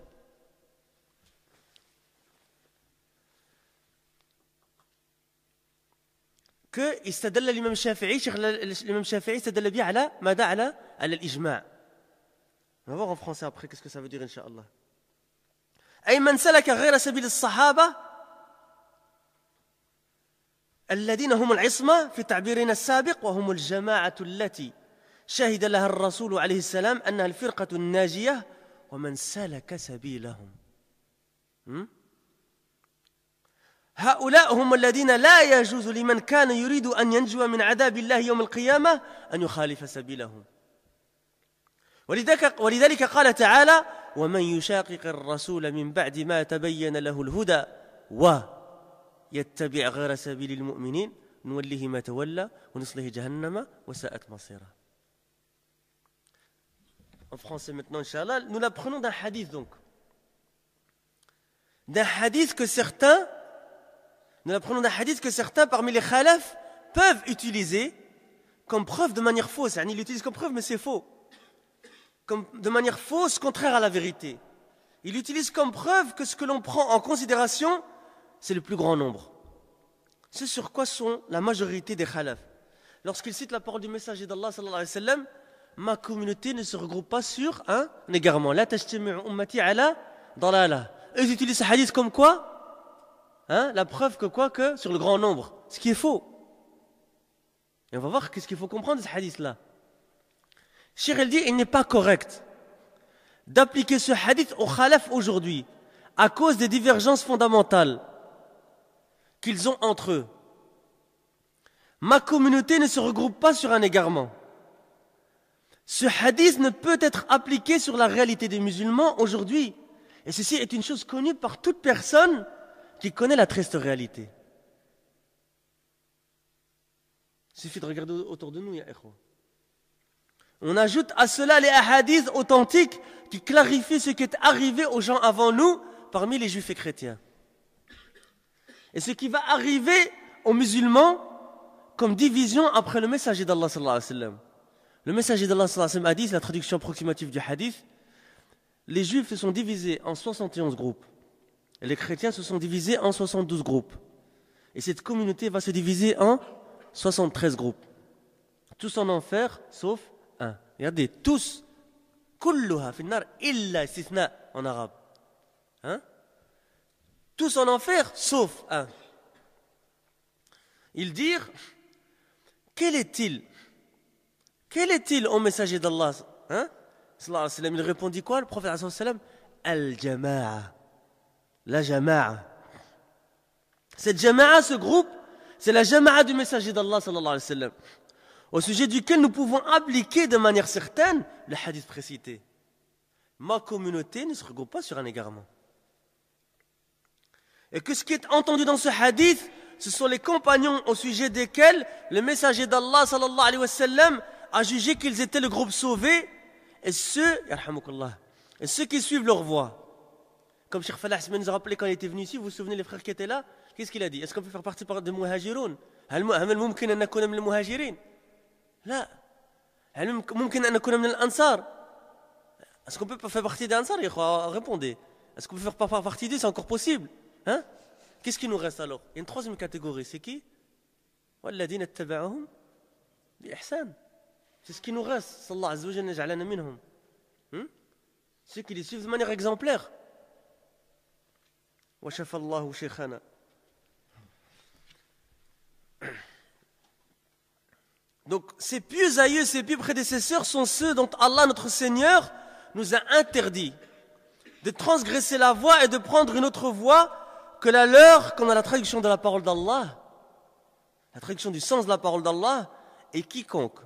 A: Que استدل الإمام الشافعي شيخ الإمام الشافعي استدل به على ماذا على الإجماع. On va voir en français après qu'est-ce que ça veut dire incha'Allah. أي من سلك غير سبيل الصحابة الذين هم العصمة في تعبيرنا السابق وهم الجماعة التي شهد لها الرسول عليه السلام أنها الفرقة الناجية ومن سلك سبيلهم. هؤلاء هم الذين لا يجوز لمن كان يريد أن ينجو من عذاب الله يوم القيامة أن يخالف سبيلهم. ولذلك قال تعالى ومن يشاقق الرسول من بعد ما تبين له الهدى ويتبع غير سبيل المؤمنين نوله ما تولى ونصله جهنم وساءت مصيرا. En français maintenant, Inch'Allah, nous l'apprenons d'un hadith donc. D'un hadith que certains parmi les khalaf peuvent utiliser comme preuve de manière fausse. Ils l'utilisent comme preuve mais c'est faux. De manière fausse, contraire à la vérité. Ils l'utilisent comme preuve que ce que l'on prend en considération, c'est le plus grand nombre. C'est sur quoi sont la majorité des khalaf. Lorsqu'ils citent la parole du messager d'Allah sallallahu alayhi wa sallam, ma communauté ne se regroupe pas sur un égarement. La tajtami'u ummati ala dalala. Ils utilisent ce hadith comme quoi la preuve que sur le grand nombre. Ce qui est faux. Et on va voir qu'est-ce qu'il faut comprendre de ce hadith-là. Cheikh elle dit, il n'est pas correct d'appliquer ce hadith au khalaf aujourd'hui à cause des divergences fondamentales qu'ils ont entre eux. Ma communauté ne se regroupe pas sur un égarement. Ce hadith ne peut être appliqué sur la réalité des musulmans aujourd'hui. Et ceci est une chose connue par toute personne qui connaît la triste réalité. Il suffit de regarder autour de nous, ya ikhwa. On ajoute à cela les hadiths authentiques qui clarifient ce qui est arrivé aux gens avant nous parmi les juifs et chrétiens. Et ce qui va arriver aux musulmans comme division après le messager d'Allah sallallahu alayhi wa sallam. Le messager d'Allah sallallahu alayhi wa sallam a dit, c'est la traduction approximative du hadith, les juifs se sont divisés en 71 groupes. Et les chrétiens se sont divisés en 72 groupes. Et cette communauté va se diviser en 73 groupes. Tous en enfer, sauf un. Regardez, tous. Kulluha finnar illa istithna en arabe. Tous en enfer, sauf un. Ils dirent, quel est-il au messager d'Allah sallallahu alayhi wa sallam? Il répondit quoi, le prophète sallallahu alayhi wa sallam? Al-jama'a. La jama'a. Cette jama'a, ce groupe, c'est la jama'a du messager d'Allah sallallahu alayhi wa sallam, au sujet duquel nous pouvons appliquer de manière certaine le hadith précité. Ma communauté ne se regroupe pas sur un égarement. Et que ce qui est entendu dans ce hadith, ce sont les compagnons au sujet desquels le messager d'Allah sallallahu alayhi wa sallam a jugé qu'ils étaient le groupe sauvé et ceux qui suivent leur voie. Comme Cheikh Falah Ismail nous a rappelé quand il était venu ici, vous vous souvenez les frères qui étaient là? Qu'est-ce qu'il a dit? Est-ce qu'on peut faire partie des muhajiroun? هل ممكن أن نكون من المهاجرين؟ لا. هل ممكن أن نكون من الأنصار؟ Est-ce qu'on peut faire partie des Ansar? Répondez. Est-ce qu'on peut faire partie d'eux? C'est encore possible. Qu'est-ce qui nous reste alors? Il y a une troisième catégorie, c'est qui? والذين اتبعوهم بإحسان. C'est ce qui nous reste. Sallallahu azza wa jalla naj'alana minhum. Ceux qui les suivent de manière exemplaire. وشفى الله شيخنا. Donc, ces pieux aïeux, ces pieux prédécesseurs sont ceux dont Allah, notre Seigneur, nous a interdit de transgresser la voie et de prendre une autre voie que la leur, comme dans la traduction de la parole d'Allah, la traduction du sens de la parole d'Allah, et quiconque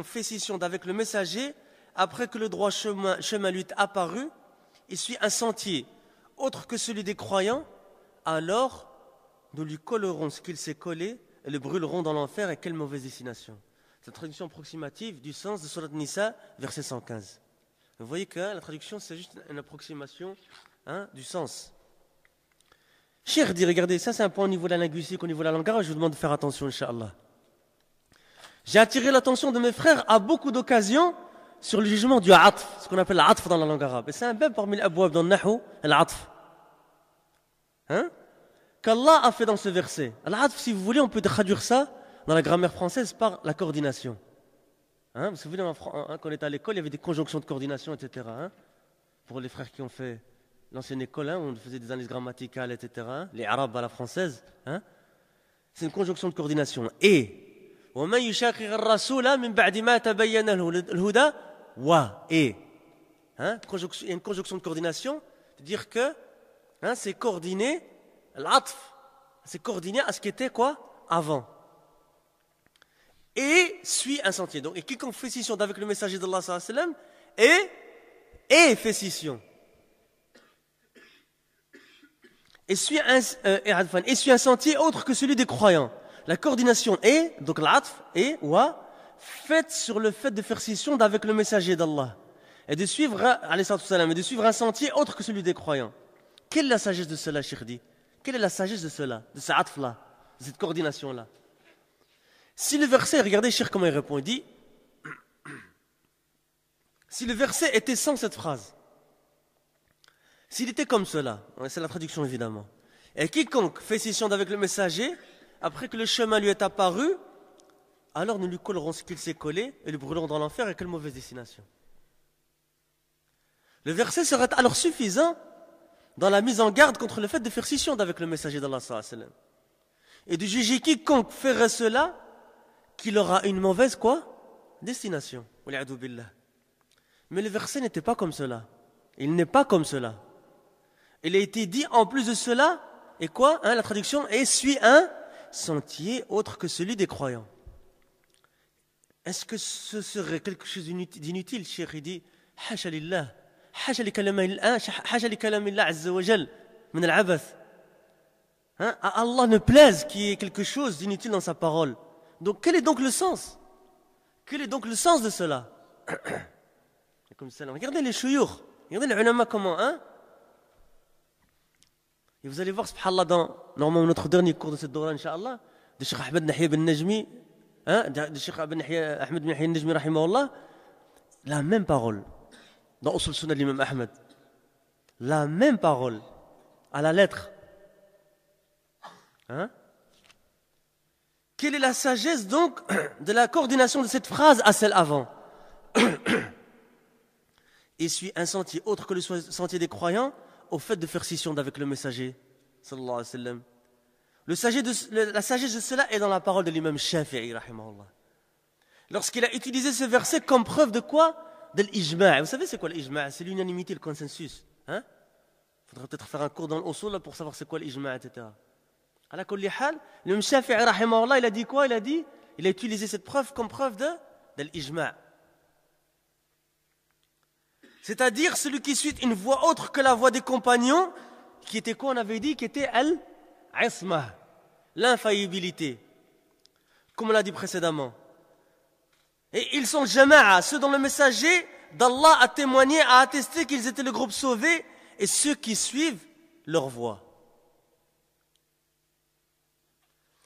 A: fait scission d'avec le messager, après que le droit chemin lui est apparu, il suit un sentier autre que celui des croyants, alors nous lui collerons ce qu'il s'est collé et le brûleront dans l'enfer. Et quelle mauvaise destination. C'est la traduction approximative du sens de Surat Nisa, verset 115. Vous voyez que la traduction, c'est juste une approximation du sens. Cheikh dit, regardez, ça c'est un point au niveau de la linguistique, au niveau de la langue arabe, je vous demande de faire attention, Inch'Allah. J'ai attiré l'attention de mes frères à beaucoup d'occasions sur le jugement du atf, ce qu'on appelle l'atf dans la langue arabe. Et c'est un bab parmi les abouab dans le nahu, l'atf. Hein? Qu'Allah a fait dans ce verset. L'atf, si vous voulez, on peut traduire ça dans la grammaire française par la coordination. Hein? Vous vous souvenez, quand on était à l'école, il y avait des conjonctions de coordination, etc. Hein? Pour les frères qui ont fait l'ancienne école, hein, on faisait des analyses grammaticales, etc. Hein? Les arabes à la française. Hein? C'est une conjonction de coordination. Et ومن يشاقق الرسول من بعد ما تبين له الهدى et hein, il y a une conjonction de coordination, c'est-à-dire que hein, c'est coordonné l'atf, c'est coordonné à ce qui était quoi avant. Et suit un sentier. Donc, et quiconque fait scission avec le messager d'Allah sallallahu alayhi wa sallam et fait scission. Et suit un sentier autre que celui des croyants. La coordination est, donc l'atf est, faite sur le fait de faire scission avec le messager d'Allah. Et de suivre, un sentier autre que celui des croyants. Quelle est la sagesse de cela, Cheikh dit? Quelle est la sagesse de cela, de ce atf-là, de cette coordination-là? Si le verset, regardez Cheikh comment il répond, il dit, si le verset était sans cette phrase, s'il était comme cela, c'est la traduction évidemment, et quiconque fait scission avec le messager, après que le chemin lui est apparu, alors nous lui collerons ce qu'il s'est collé et le brûlerons dans l'enfer, et quelle mauvaise destination. Le verset serait alors suffisant dans la mise en garde contre le fait de faire scission avec le messager d'Allah sallallahu alayhi wa sallam. Et de juger quiconque ferait cela qu'il aura une mauvaise quoi destination. Mais le verset n'était pas comme cela. Il n'est pas comme cela. Il a été dit en plus de cela, et quoi hein, la traduction est suit un sentier autre que celui des croyants. Est-ce que ce serait quelque chose d'inutile, Cheikh dit Hasha lillah, hasha li kalamillah azza wa jal, min al-abath. À Allah ne plaise qu'il y ait quelque chose d'inutile dans sa parole. Donc quel est donc le sens? Quel est donc le sens de cela? Comme ça, regardez les chouyours, regardez les ulama comment, hein? Et vous allez voir, subhanallah, dans normalement notre dernier cours de cette Dora, Inch'Allah, de Cheikh Ahmed Nahya ben Najmi, hein, de Cheikh Ahmed ben Nahya ben Najmi, rahimahullah, la même parole, dans Usul Sunnah de l'imam Ahmed. La même parole, à la lettre. Hein? Quelle est la sagesse donc de la coordination de cette phrase à celle avant? Et suit un sentier autre que le sentier des croyants au fait de faire scission avec le messager sallallahu alayhi wa sallam. La sagesse de cela est dans la parole de l'imam Shafi'i rahimahullah. Lorsqu'il a utilisé ce verset comme preuve de quoi? De l'ijma'. Vous savez c'est quoi l'ijma'? C'est l'unanimité, le consensus. Hein? Faudrait peut-être faire un cours dans l'usul pour savoir c'est quoi l'ijma', etc. Ala kulli hal, l'imam Shafi'i rahimahullah, il a dit quoi? Il a utilisé cette preuve comme preuve de l'ijma'. C'est-à-dire celui qui suit une voie autre que la voie des compagnons, qui était quoi on avait dit? Qui était al-isma, l'infaillibilité, comme on l'a dit précédemment. Et ils sont jama'a, ceux dont le messager d'Allah a témoigné, a attesté qu'ils étaient le groupe sauvé, et ceux qui suivent leur voie.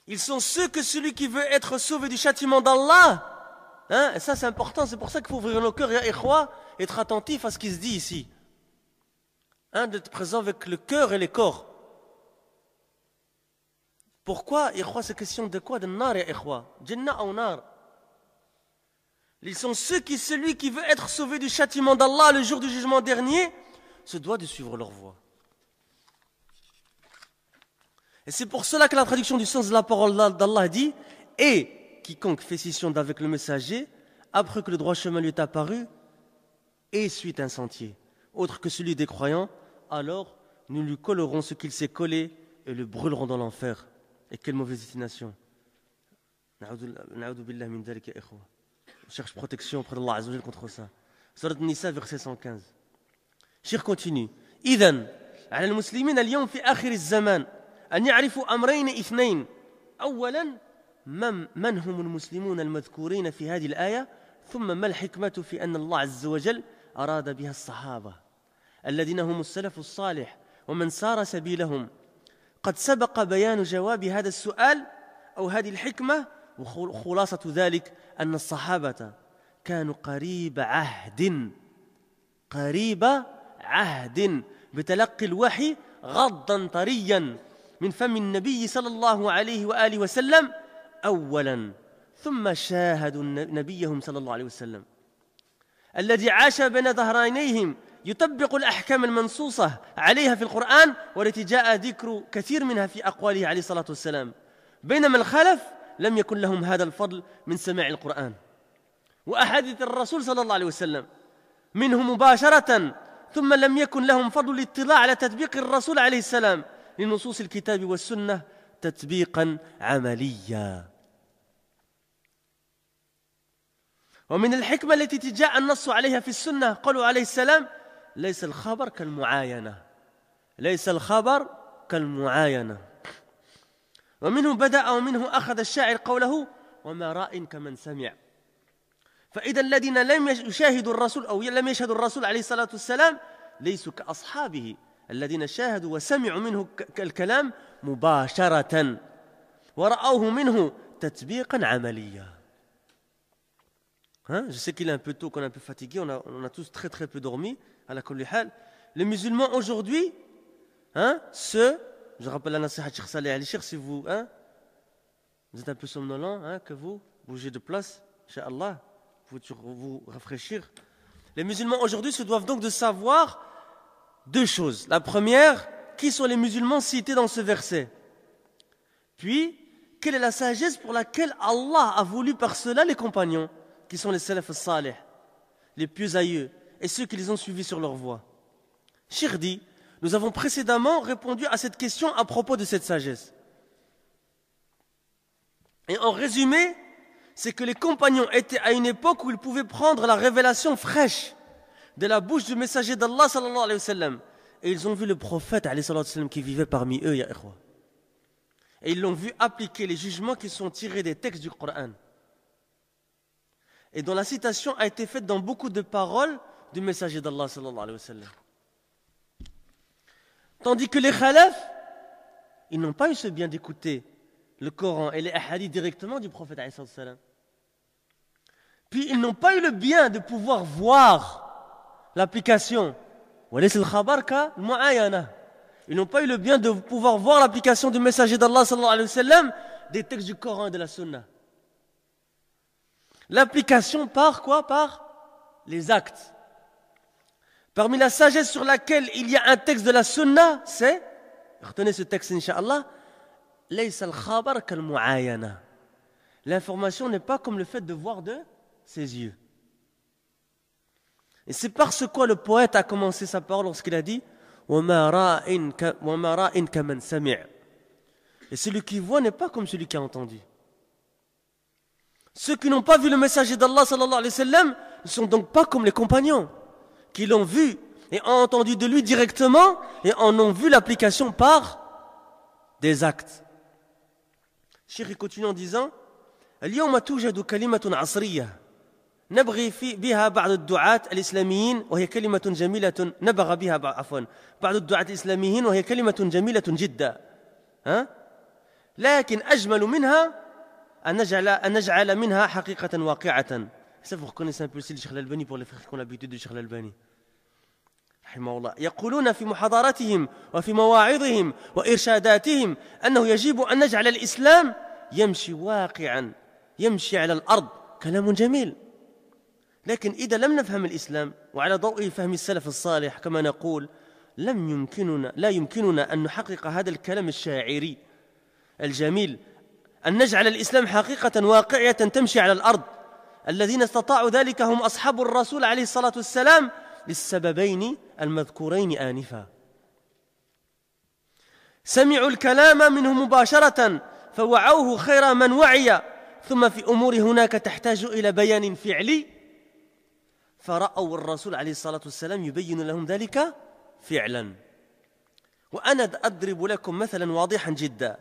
A: Ils sont ceux que celui qui veut être sauvé du châtiment d'Allah, hein, et ça c'est important, c'est pour ça qu'il faut ouvrir nos cœurs, ya ikhwa, être attentif à ce qui se dit ici. Hein, d'être présent avec le cœur et les corps. Pourquoi, ikhwa, c'est question de quoi? De nar, ya ikhwa. Jannah ou nar. Ils sont ceux qui, celui qui veut être sauvé du châtiment d'Allah le jour du jugement dernier, se doit de suivre leur voie. Et c'est pour cela que la traduction du sens de la parole d'Allah dit « Et quiconque fait scission avec le messager, après que le droit chemin lui est apparu, et suit un sentier, autre que celui des croyants, alors nous lui collerons ce qu'il s'est collé et le brûlerons dans l'enfer. » Et quelle mauvaise destination. Na'udhu billah min dhalika ikhwa. On cherche protection auprès d'Allah Azza wa Jal contre ça. Surat An-Nisa, verset 115. Cheikh continue. إذن على المسلمين اليوم في آخر الزمان أن يعرفوا أمرين اثنين. أولا من هم المسلمون المذكورين في هذه الآية، ثم ما الحكمة في أن الله عز وجل أراد بها الصحابة الذين هم السلف الصالح ومن سار سبيلهم. قد سبق بيان جواب هذا السؤال أو هذه الحكمة، وخلاصة ذلك أن الصحابة كانوا قريب عهد بتلقي الوحي غضا طريا من فم النبي صلى الله عليه وآله وسلم أولا، ثم شاهدوا نبيهم صلى الله عليه وسلم الذي عاش بين ظهرانيهم يطبق الأحكام المنصوصة عليها في القرآن والتي جاء ذكر كثير منها في أقواله عليه الصلاة والسلام، بينما الخلف لم يكن لهم هذا الفضل من سماع القرآن وأحاديث الرسول صلى الله عليه وسلم منه مباشرة، ثم لم يكن لهم فضل الاطلاع على تطبيق الرسول عليه السلام لنصوص الكتاب والسنة تطبيقا عمليا. ومن الحكمة التي جاء النص عليها في السنة قالوا عليه السلام: ليس الخبر كالمعاينة. ومنه بدأ ومنه أخذ الشاعر قوله: وما راء كمن سمع. فإذا الذين لم يشاهدوا الرسول أو لم يشهدوا الرسول عليه الصلاة والسلام ليسوا كأصحابه الذين شاهدوا وسمعوا منه الكلام مباشرة ورأوه منه تطبيقا عمليا. Je sais qu'il est un peu tôt, qu'on est un peu fatigué, on a tous très très peu dormi. على كل حال, les musulmans aujourd'hui, je rappelle la nasiha de Cheikh Saleh Ali Cheikh, si vous êtes un peu somnolent, que vous bougez de place, Inch'Allah, vous vous rafraîchir. Les musulmans aujourd'hui se doivent donc de savoir deux choses. La première, qui sont les musulmans cités dans ce verset? Puis, quelle est la sagesse pour laquelle Allah a voulu par cela les compagnons, qui sont les salaf al-salih, les pieux aïeux, et ceux qui les ont suivis sur leur voie. Cheikh dit, nous avons précédemment répondu à cette question à propos de cette sagesse. Et en résumé, c'est que les compagnons étaient à une époque où ils pouvaient prendre la révélation fraîche de la bouche du messager d'Allah sallallahu alayhi wa sallam. Et ils ont vu le prophète alayhi sallallahu alayhi wa sallam qui vivait parmi eux, ya ikhwa. Et ils l'ont vu appliquer les jugements qui sont tirés des textes du Coran. Et dont la citation a été faite dans beaucoup de paroles du messager d'Allah sallallahu alayhi wa sallam. Tandis que les khalaf, ils n'ont pas eu ce bien d'écouter le Coran et les hadiths directement du prophète alayhi sallam. Puis ils n'ont pas eu le bien de pouvoir voir l'application. Ils n'ont pas eu le bien de pouvoir voir l'application du messager d'Allah sallallahu alayhi wa sallam des textes du Coran et de la Sunna. L'application par quoi? Par les actes. Parmi la sagesse sur laquelle il y a un texte de la Sunna, c'est, retenez ce texte incha'Allah, l'information n'est pas comme le fait de voir de ses yeux. Et c'est parce quoi le poète a commencé sa parole lorsqu'il a dit وَمَا رَاءٍ كَمَنْ سَمِعَ. Et celui qui voit n'est pas comme celui qui a entendu. Ceux qui n'ont pas vu le messager d'Allah sallallahu alayhi wa sallam ne sont donc pas comme les compagnons qui l'ont vu et ont entendu de lui directement et en ont vu l'application par des actes. Cheikh continue en disant اليوم توجد كلمة عصرية نبغي بها بعض الدعاة الإسلاميين وهي كلمة جميلة نبغى بها بعض الدعاة الإسلاميين وهي كلمة جميلة جدا لكن أجمل منها أن نجعل منها حقيقة واقعة. Ça vous reconnaissez un peu aussi le Cheikh Al-Albani pour les frères qui ont l'habitude du Cheikh Al-Albani رحمه الله. يقولون في محاضراتهم وفي مواعظهم وإرشاداتهم أنه يجب أن نجعل الإسلام يمشي واقعا يمشي على الأرض كلام جميل. لكن إذا لم نفهم الإسلام وعلى ضوء فهم السلف الصالح كما نقول لا يمكننا أن نحقق هذا الكلام الشاعري الجميل أن نجعل الإسلام حقيقة واقعية تمشي على الأرض. الذين استطاعوا ذلك هم أصحاب الرسول عليه الصلاة والسلام للسببين المذكورين آنفا. سمعوا الكلام منه مباشرة فوعوه خير من وعي ثم في أمور هناك تحتاج إلى بيان فعلي فرأوا الرسول عليه الصلاة والسلام يبين لهم ذلك فعلا. وأنا أضرب لكم مثلا واضحا جدا.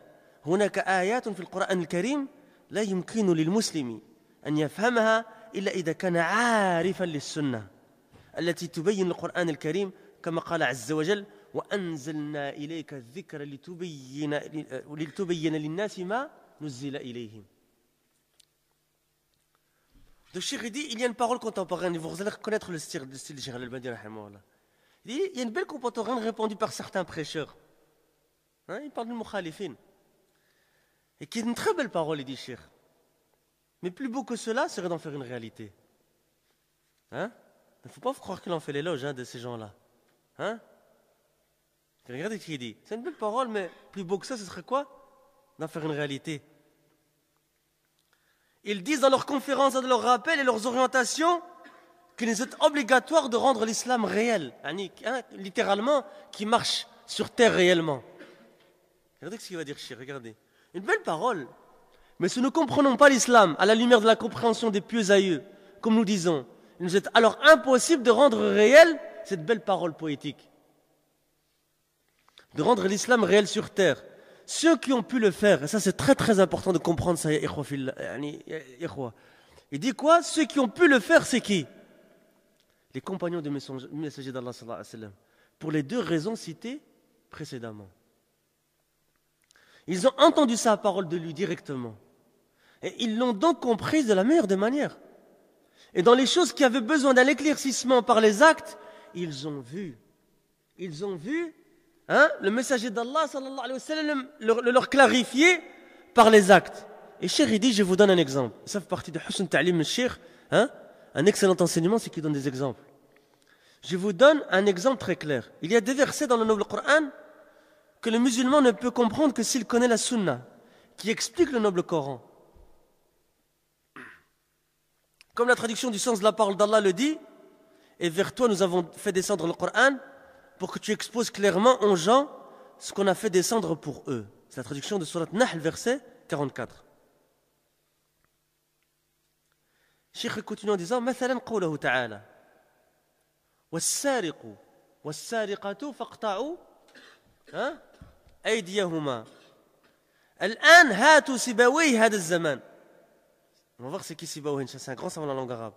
A: هناك آيات في القرآن الكريم لا يمكن للمسلم أن يفهمها إلا إذا كان عارفا للسنة التي تبين القرآن الكريم كما قال عز وجل وأنزلنا إليك الذكر لتبين للناس ما نزل إليهم. Donc Cheikh dit, il y a une parole contemporaine, vous allez reconnaître le style de Cheikh Al-Albani rahimahullah. Il dit, il y a une belle contemporaine répandue par certains prêcheurs. Hein, il parle du mukhalifin. Et qui est une très belle parole, il dit Cheikh. Mais plus beau que cela serait d'en faire une réalité. Hein? Il ne faut pas croire qu'il en fait l'éloge de ces gens-là. Hein? Regardez ce qu'il dit. C'est une belle parole, mais plus beau que ça, ce serait quoi? D'en faire une réalité. Ils disent dans leurs conférences, dans leurs rappels et leurs orientations qu'il est obligatoire de rendre l'islam réel, littéralement, qui marche sur terre réellement. Regardez ce qu'il va dire, Cheikh, regardez. Une belle parole. Mais si nous ne comprenons pas l'islam à la lumière de la compréhension des pieux aïeux, comme nous disons, il nous est alors impossible de rendre réelle cette belle parole poétique. De rendre l'islam réel sur terre. Ceux qui ont pu le faire, et ça c'est très très important de comprendre ça, il dit quoi? Ceux qui ont pu le faire, c'est qui? Les compagnons du messager d'Allah sallallahu alayhi wa sallam, pour les deux raisons citées précédemment. Ils ont entendu sa parole de lui directement. Et ils l'ont donc comprise de la meilleure des manières. Et dans les choses qui avaient besoin d'un éclaircissement par les actes, ils ont vu. Le messager d'Allah sallallahu alayhi wa sallam leur clarifier par les actes. Et Cheikh il dit, je vous donne un exemple. Ça fait partie de Husn Ta'lim al-Cheikh. Un excellent enseignement, c'est qu'il donne des exemples. Je vous donne un exemple très clair. Il y a des versets dans le Noble Coran que le musulman ne peut comprendre que s'il connaît la Sunna, qui explique le Noble Coran. Comme la traduction du sens de la parole d'Allah le dit, et vers toi nous avons fait descendre le Coran pour que tu exposes clairement aux gens ce qu'on a fait descendre pour eux. C'est la traduction de Surat Nahl, verset 44. Cheikh continue en disant مثلا قوله تعالى والسارق والسارقة فاقطعوا أيديهما الآن هاتوا سيبويه هذا الزمان. On va voir c'est qui Sibawayh, c'est un grand savant de la langue arabe.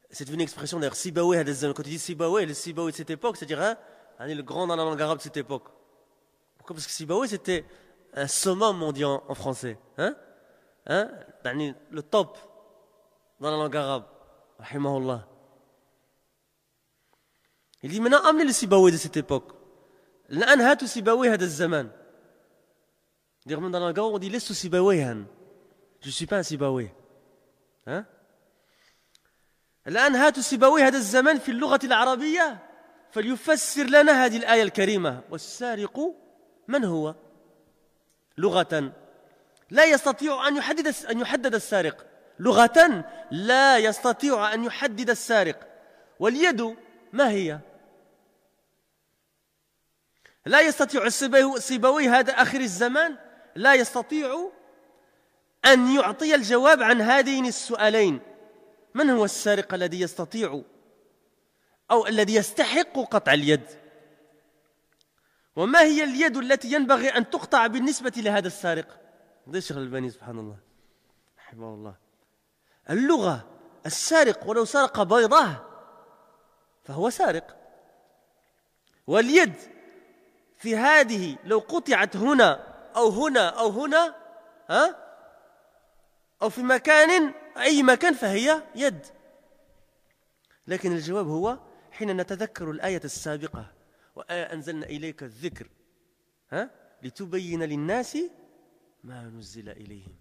A: C'est devenu une expression d'ailleurs, Sibawayh هذا الزمان. Quand tu dis Sibawayh, le Sibawayh de cette époque, c'est-à-dire le grand dans la langue arabe de cette époque. Pourquoi? Parce que Sibawayh c'était un summum, on dit en français. Le top dans la langue arabe. Rahimahullah. Il dit maintenant amenez le Sibawayh de cette époque. الآن هاتوا سيبويه هذا الزمان. Dire même dans la langue arabe on dit laisse Sibawayhan. Je ne suis pas un Sibawayh. الآن هاتوا سيبويه هذا الزمان في اللغة العربية فليفسر لنا هذه الآية الكريمة والسارق من هو؟ لغة لا يستطيع أن يحدد السارق. لغة لا يستطيع أن يحدد السارق. واليد ما هي؟ لا يستطيع السيبويه هذا آخر الزمان لا يستطيع أن يعطي الجواب عن هذين السؤالين. من هو السارق الذي يستطيع أو الذي يستحق قطع اليد؟ وما هي اليد التي ينبغي أن تقطع بالنسبة لهذا السارق؟ هذا الشيخ الألباني سبحان الله رحمه الله. اللغة السارق ولو سرق بيضة فهو سارق. واليد في هذه لو قطعت هنا أو هنا أو هنا أو في مكان أي مكان فهي يد. لكن الجواب هو حين نتذكر الآية السابقة وآية أنزلنا إليك الذكر لتبين للناس ما نزل إليهم.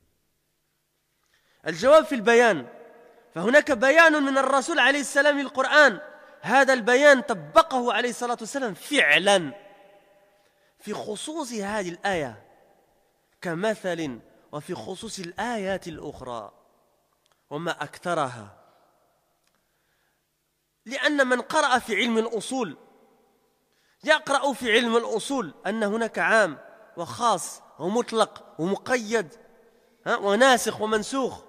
A: الجواب في البيان. فهناك بيان من الرسول عليه السلام للقرآن. هذا البيان طبقه عليه الصلاة والسلام فعلا في خصوص هذه الآية كمثل وفي خصوص الآيات الأخرى وما أكثرها. لأن من قرأ في علم الأصول يقرأ في علم الأصول أن هناك عام وخاص ومطلق ومقيد وناسخ ومنسوخ.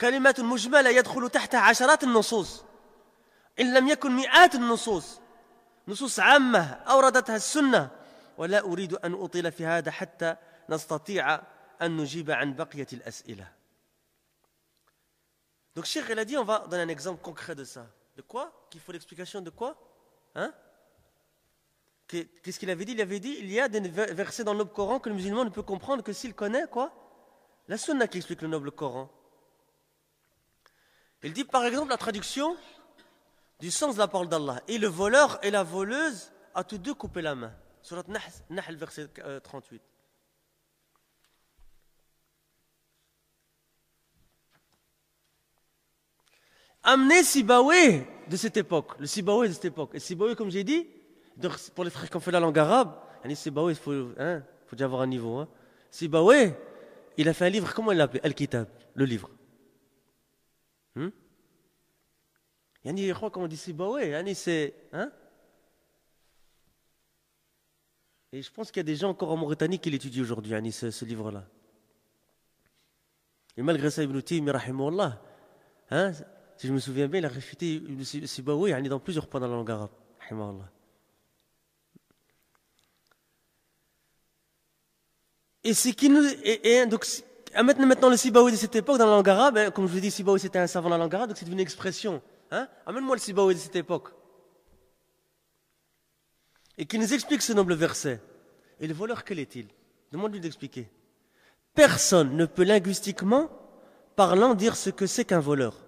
A: كلمات مجملة يدخل تحتها عشرات النصوص إن لم يكن مئات النصوص. نصوص عامة أوردتها السنة. ولا أريد أن أطيل في هذا حتى نستطيع أن نجيب عن بقية الأسئلة. Donc Cheikh il a dit on va donner un exemple concret de ça. De quoi? Qu'il faut l'explication de quoi? Qu'est-ce qu'il avait dit? Il avait dit, il y a des versets dans le noble Coran que le musulman ne peut comprendre que s'il connaît quoi? La sunna qui explique le noble Coran. Il dit par exemple la traduction du sens de la parole d'Allah. Et le voleur et la voleuse à tous deux couper la main. Surat Nahl, verset 38. Amenez Sibawayh de cette époque, le Sibawayh de cette époque. Et Sibawayh, comme j'ai dit, pour les frères qui ont fait la langue arabe, Sibawayh, il faut déjà avoir un niveau. Hein. Sibawayh, il a fait un livre, comment il l'appelait? Al-Kitab, le livre. Je crois qu'on dit Sibawayh, c'est. Hein? Et je pense qu'il y a des gens encore en Mauritanie qui l'étudient aujourd'hui, ce livre-là. Et malgré ça, Ibn Taymiyyah, rahimahullah, si je me souviens bien, il a réfuté Sibawayh dans plusieurs points dans la langue arabe. Rahimahullah. Et c'est qui nous. Donc, maintenant le Sibawayh de cette époque dans la langue arabe, comme je vous ai dit, Sibawayh c'était un savant dans la langue arabe, donc c'est devenu une expression. Amène-moi le Sibawayh de cette époque. Et qui nous explique ce noble verset. Et le voleur, quel est-il? Demande-lui d'expliquer. Personne ne peut linguistiquement, parlant, dire ce que c'est qu'un voleur.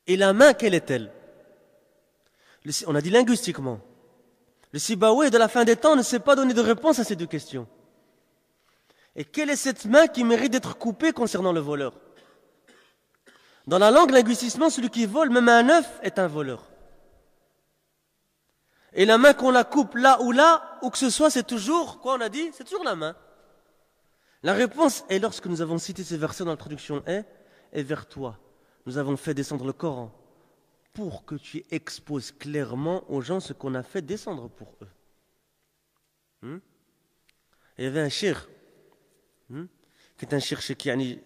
A: Et la main, quelle est-elle? On a dit linguistiquement. Le Sibawayh de la fin des temps ne sait pas donner de réponse à ces deux questions. Et quelle est cette main qui mérite d'être coupée concernant le voleur? Dans la langue linguistiquement, celui qui vole, même un œuf, est un voleur. Et la main qu'on la coupe là, où que ce soit, c'est toujours, quoi on a dit? C'est toujours la main. La réponse est, lorsque nous avons cité ces versets dans la traduction, est vers toi. Nous avons fait descendre le Coran pour que tu exposes clairement aux gens ce qu'on a fait descendre pour eux. Il y avait un shir, qui est un shir chez qui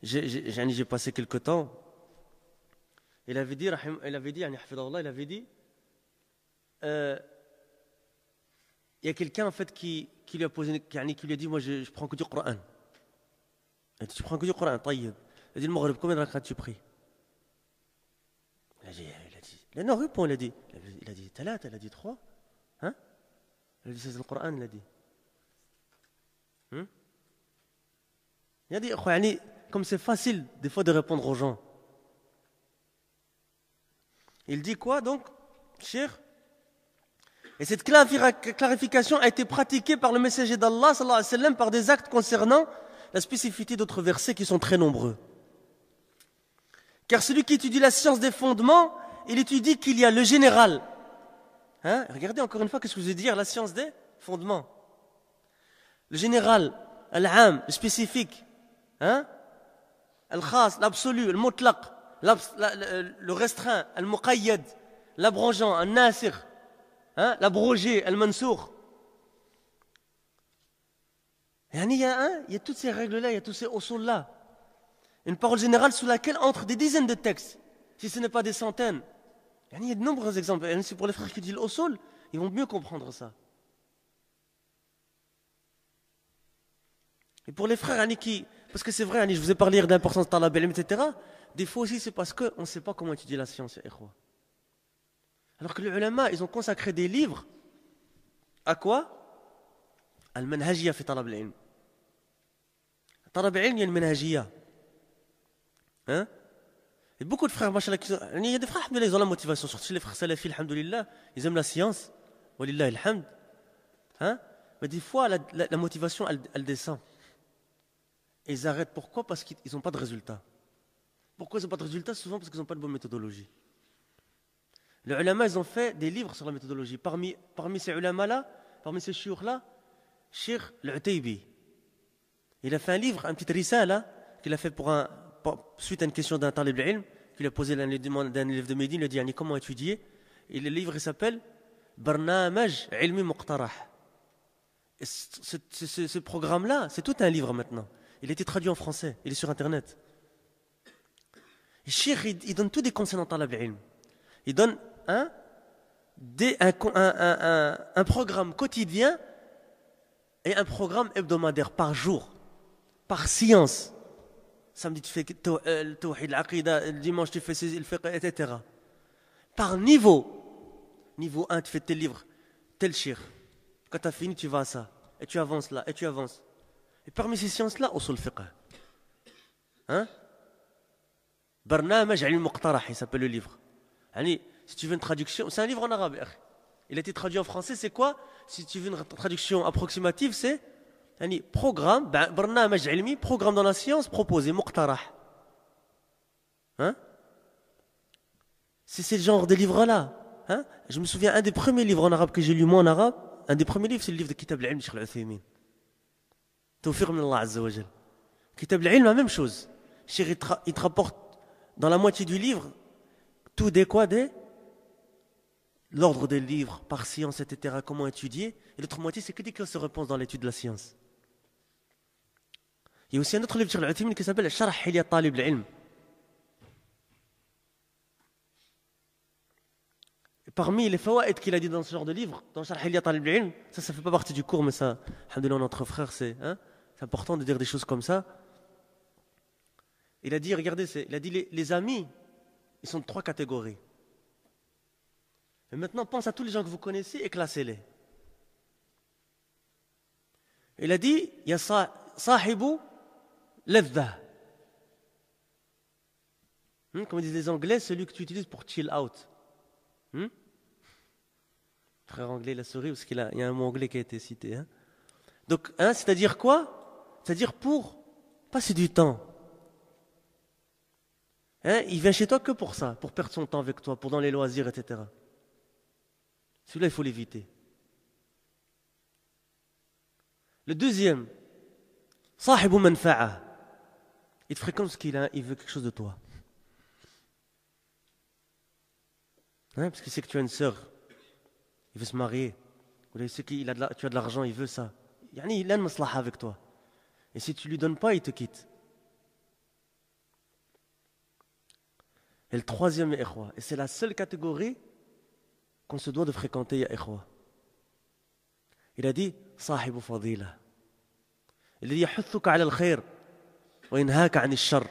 A: j'ai passé quelque temps. Il avait dit, il y a quelqu'un en fait qui lui a posé, qui lui a dit, moi je prends que du Coran. Il a dit, tu prends que du Coran, taïeb. Il a dit, le Maghreb, combien de rak'at tu pries? Il a dit, non, réponds, il a dit, talat, il a dit 3. Il a dit, c'est le Coran, il a dit. Il a dit, comme c'est facile des fois de répondre aux gens. Il dit quoi donc, cher? Et cette clarification a été pratiquée par le messager d'Allah sallallahu alayhi wa sallam par des actes concernant la spécificité d'autres versets qui sont très nombreux. Car celui qui étudie la science des fondements, il étudie qu'il y a le général. Regardez encore une fois ce que je vous ai dit hier, la science des fondements. Le général, al-am, le spécifique, al-khas, l'absolu, le mutlaq, le restreint, al-muqayyad, l'abrangeant, al-nasir, l'abrogé, al-mansour. Il y a toutes ces règles-là, il y a tous ces usul-là. Une parole générale sous laquelle entrent des dizaines de textes, si ce n'est pas des centaines. Il y a de nombreux exemples. C'est pour les frères qui disent l'usul, ils vont mieux comprendre ça. Et pour les frères parce que c'est vrai, je vous ai parlé hier d'importance de talab al-ilm, etc. Des fois aussi, c'est parce qu'on ne sait pas comment étudier la science. Alors que les ulama, ils ont consacré des livres à quoi? Al-manhajiyya fi talab al-ilm. Talab al-ilm, il y a une manhajiyya. Et beaucoup de frères, il y a des frères, ils ont la motivation, surtout les frères salafis, alhamdoulilah, ils aiment la science, walillah alhamd. Mais des fois, la motivation, elle descend. Et ils arrêtent. Pourquoi? Parce qu'ils n'ont pas de résultat. Pourquoi ils n'ont pas de résultat? Souvent parce qu'ils n'ont pas de bonne méthodologie. Les ulama, ils ont fait des livres sur la méthodologie. Parmi ces ulama-là, parmi ces chouurs-là, Cheikh Al-Utaybi, il a fait un livre, un petit risala, qu'il a fait suite à une question d'un talib al-ilm, qu'il a posé d'un élève de Médine, il a dit comment étudier. Et le livre il s'appelle Barnamaj Ilmi Muqtarah. Et ce programme-là, c'est tout un livre maintenant. Il a été traduit en français, il est sur internet. Et Cheikh, il donne tous des conseils dans talib al-ilm. Il donne un programme quotidien et un programme hebdomadaire par jour, par science. Samedi, tu fais le tawhid, l'aqida, le dimanche, tu fais le fiqh, etc. Par niveau. Niveau 1, tu fais tel livre, tel shir. Quand tu as fini, tu vas à ça. Et tu avances là, et tu avances. Et parmi ces sciences-là, usul fiqh. Hein? Barnamaj al-Muqtarah, il s'appelle le livre. Si tu veux une traduction, c'est un livre en arabe. Il a été traduit en français, c'est quoi? Si tu veux une traduction approximative, c'est programme, barnamaj ilmi, programme dans la science proposé, muqtarah. Hein? C'est ce genre de livre-là. Hein? Je me souviens, un des premiers livres en arabe que j'ai lu moi en arabe, un des premiers livres, c'est le livre de Kitab al-Ilm de Cheikh al-Uthaymin. Tawfiq min Allah Azza wa Jal. Kitab al-Ilm, la même chose. Cheikh, il te rapporte dans la moitié du livre tout des l'ordre des livres par science, etc., comment étudier. Et l'autre moitié, c'est que des questions-réponses dans l'étude de la science. Il y a aussi un autre livre de Cheikh al-Uthaymin qui s'appelle Sharh Hilya Talib al-Ilm. Parmi les fawaïd qu'il a dit dans ce genre de livre, dans Sharh Hilya Talib al-Ilm, ça fait pas partie du cours, mais ça, alhamdoulilah, notre frère, c'est important de dire des choses comme ça. Il a dit, regardez, il a dit les amis, ils sont de 3 catégories. Et maintenant, pense à tous les gens que vous connaissez et classez-les. Il a dit, il y a sahibu ladha. Comme disent les Anglais, celui que tu utilises pour chill out. Frère anglais, il a souri parce qu'il y a un mot anglais qui a été cité. Hein. Donc, c'est-à-dire quoi? C'est-à-dire pour passer du temps. Il vient chez toi que pour ça, pour perdre son temps avec toi, pour dans les loisirs, etc. Celui-là, il faut l'éviter. Le deuxième, sahibu manfa'a. Il te fréquente parce qu'il veut quelque chose de toi. Parce qu'il sait que tu as une sœur, il veut se marier. Ou il sait que tu as de l'argent, il veut ça. Il a une maslaha avec toi. Et si tu ne lui donnes pas, il te quitte. Et le troisième, ya ikhwa, et c'est la seule catégorie qu'on se doit de fréquenter, ya ikhwa. Il a dit, sahibu fadila. Il a dit, yahuthuka ala al-khair, wa yanhaka ani al-shar.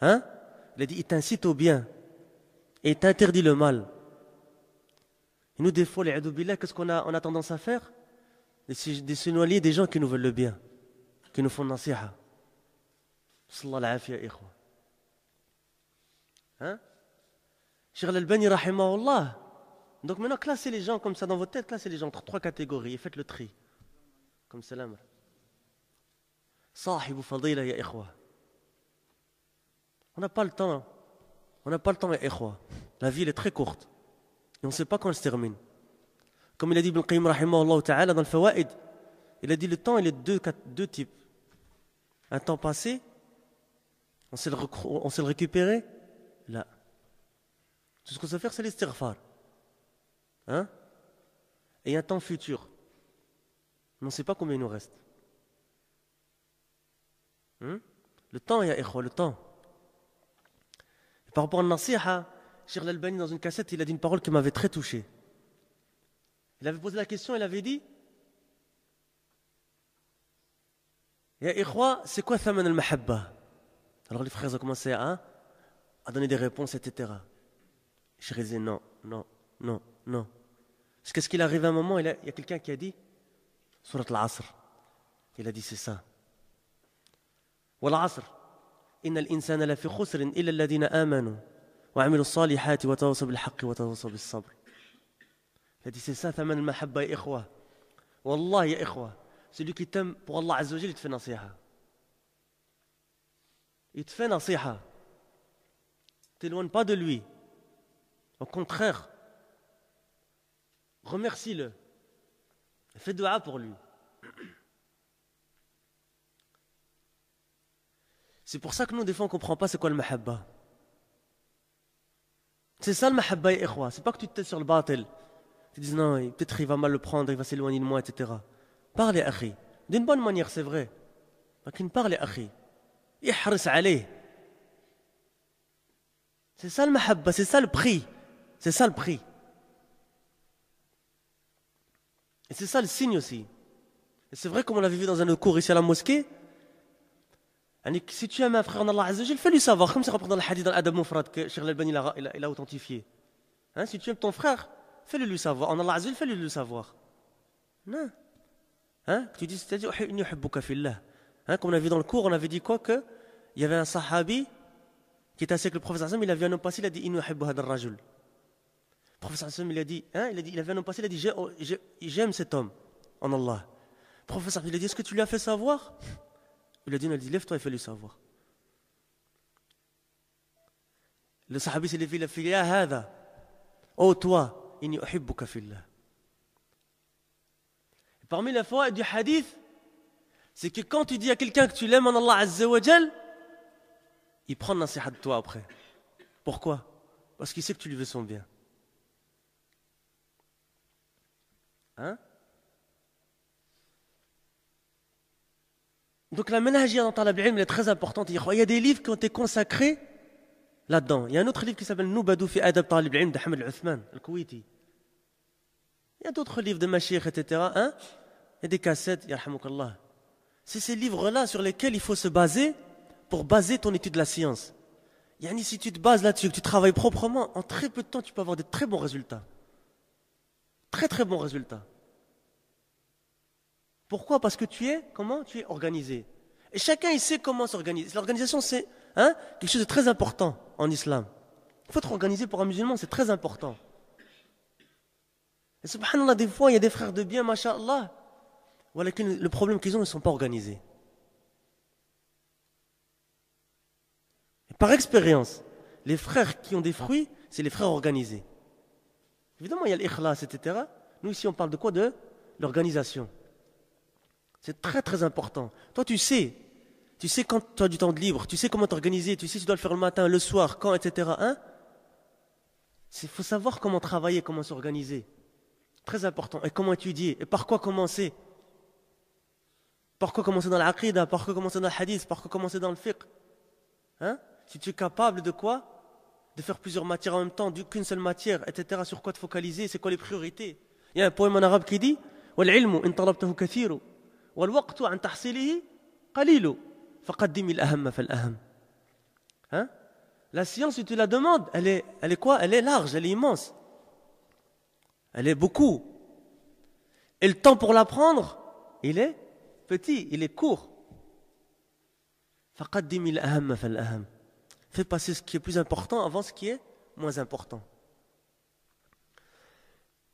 A: Il a dit, il t'incite au bien, et il t'interdit le mal. Et nous, des fois, les billah, qu'est-ce qu'on a tendance à faire? De s'éloigner des gens qui nous veulent le bien, qui nous font nasiha. Sallallahu alayhi wa ikhwa. Cheikh al-Albani rahimahullah. Donc maintenant, classez les gens comme ça dans votre tête, classez les gens entre 3 catégories et faites le tri. Comme c'est l'amr. Sahibu fadila ya ikhwa. On n'a pas le temps. On n'a pas le temps, ya ikhwa. La vie elle est très courte. Et on ne sait pas quand elle se termine. Comme il a dit Ibn Qayyim rahimahullah ta'ala dans le Fawaid, il a dit le temps il est deux types. Un temps passé, on sait le récupérer. Là. Tout ce qu'on sait faire, c'est l'istighfar. Et un temps futur. Mais on ne sait pas combien il nous reste. Le temps, ya ikhwa, le temps. Et par rapport à Nasiha, Cheikh al-Albani, dans une cassette, il a dit une parole qui m'avait très touché. Il avait posé la question, il avait dit Ya ikhwa, c'est quoi thaman al-mahabba? Alors les frères ont commencé à donner des réponses, etc. Je disais non. Jusqu'à ce qu'il arrive un moment, il y a quelqu'un qui a dit Surat al-Asr. Il a dit c'est ça. Wa al-Asr, inna al-insana la fi khusrin illa alladhina amanu wa amilu as-salihati wa tawassaw bil-haqqi wa tawassaw bis-sabr. Il a dit c'est ça, thaman al-mahabba ya ikhwa. Wallah ya ikhwa, celui qui t'aime pour Allah Azza wa Jalla, il te fait nasiha. Il te fait nasiha. T'éloigne pas de lui. Au contraire, remercie-le. Fais dua pour lui. C'est pour ça que nous, des fois, on ne comprend pas c'est quoi le mahabba. C'est ça le mahabba, ya ikhwa. C'est pas que tu te tais sur le batil. Tu dis non, peut-être il va mal le prendre, il va s'éloigner de moi, etc. Parle, ya akhi. D'une bonne manière, c'est vrai. Mais parle, ya akhi. Ihris alayh. C'est ça le mahabba, c'est ça le prix. C'est ça le prix. Et c'est ça le signe aussi. Et c'est vrai, comme on l'avait vu dans un autre cours ici à la mosquée, si tu aimes un frère en Allah Azza wa Jal, fais-lui savoir, comme c'est rapporté dans le hadith dans l'Adab Mufrad que Cheikh al-Albani il a authentifié. Hein, si tu aimes ton frère, fais-le lui savoir. En Allah Azza wa Jal, fais-le lui savoir. Non. Hein, tu dis, c'est-à-dire, inni uhibbuka fillah. Hein, comme on a vu dans le cours, on avait dit quoi? Que il y avait un sahabi qui était assis avec le prophète sallam, il a vu un homme passer, il a dit, inni uhibbu hadha ar-rajul. Le prophète sallam, il a dit, hein, il a vu un homme passer, il a dit, j'aime cet homme en Allah. Le prophète sallam, il a dit, est-ce que tu lui as fait savoir? Il a dit, lève-toi et fais-lui savoir. Le sahabi s'est levé, il a fait, ya hada, oh toi, inni uhibbuka fillah. Parmi les faits du hadith, c'est que quand tu dis à quelqu'un que tu l'aimes en Allah Azza wa Jal, il prend nasiha de toi après. Pourquoi? Parce qu'il sait que tu lui veux son bien. Hein? Donc la manhajia dans Talab al-Ilm est très importante. Il y a des livres qui ont été consacrés là-dedans. Il y a un autre livre qui s'appelle Nubadu fi Adab Talib al-Ilm de Hamad al-Uthman, al-Kuwaiti. Il y a d'autres livres de Mashayikh, etc. Hein? Il y a des cassettes, yarhamukallah. C'est ces livres-là sur lesquels il faut se baser pour baser ton étude de la science. Yani, si tu te bases là-dessus, que tu travailles proprement, en très peu de temps, tu peux avoir de très bons résultats. Très très bons résultats. Pourquoi? Parce que tu es organisé. Et chacun, il sait comment s'organiser. L'organisation, c'est quelque chose de très important en islam. Il faut être organisé pour un musulman, c'est très important. Et subhanallah, des fois, il y a des frères de bien, masha'Allah. Voilà, le problème qu'ils ont, ils ne sont pas organisés. Et par expérience, les frères qui ont des fruits, c'est les frères organisés. Évidemment, il y a l'ikhlas, etc. Nous, ici, on parle de quoi? De l'organisation. C'est très, très important. Toi, tu sais quand tu as du temps de libre, tu sais comment t'organiser, tu sais si tu dois le faire le matin, le soir, quand, etc. Il faut savoir comment travailler, comment s'organiser. Très important. Et comment étudier. Et par quoi commencer. Par quoi commencer dans l'aqida, par quoi commencer dans le hadith, par quoi commencer dans le fiqh. Si tu es capable de quoi? De faire plusieurs matières en même temps, qu'une seule matière, etc. Sur quoi te focaliser, c'est quoi les priorités? Il y a un poème en arabe qui dit وَالْعِلْمُ إِن طَلَبْتَهُ كَثِيرٌ وَالْوَقْتُ عَنْ تَحْصِيلِهِ قَلِيلٌ فَقَدِّمِ الْأَهَمَّ فَالْأَهَمَّ. La science, si tu la demandes, elle est quoi? Elle est large, elle est immense. Elle est beaucoup. Et le temps pour l'apprendre, il est petit, il est court. فَقَدِّمِ الْأَهَمَّ فَالْأَهَمَّ. Fais passer ce qui est plus important avant ce qui est moins important.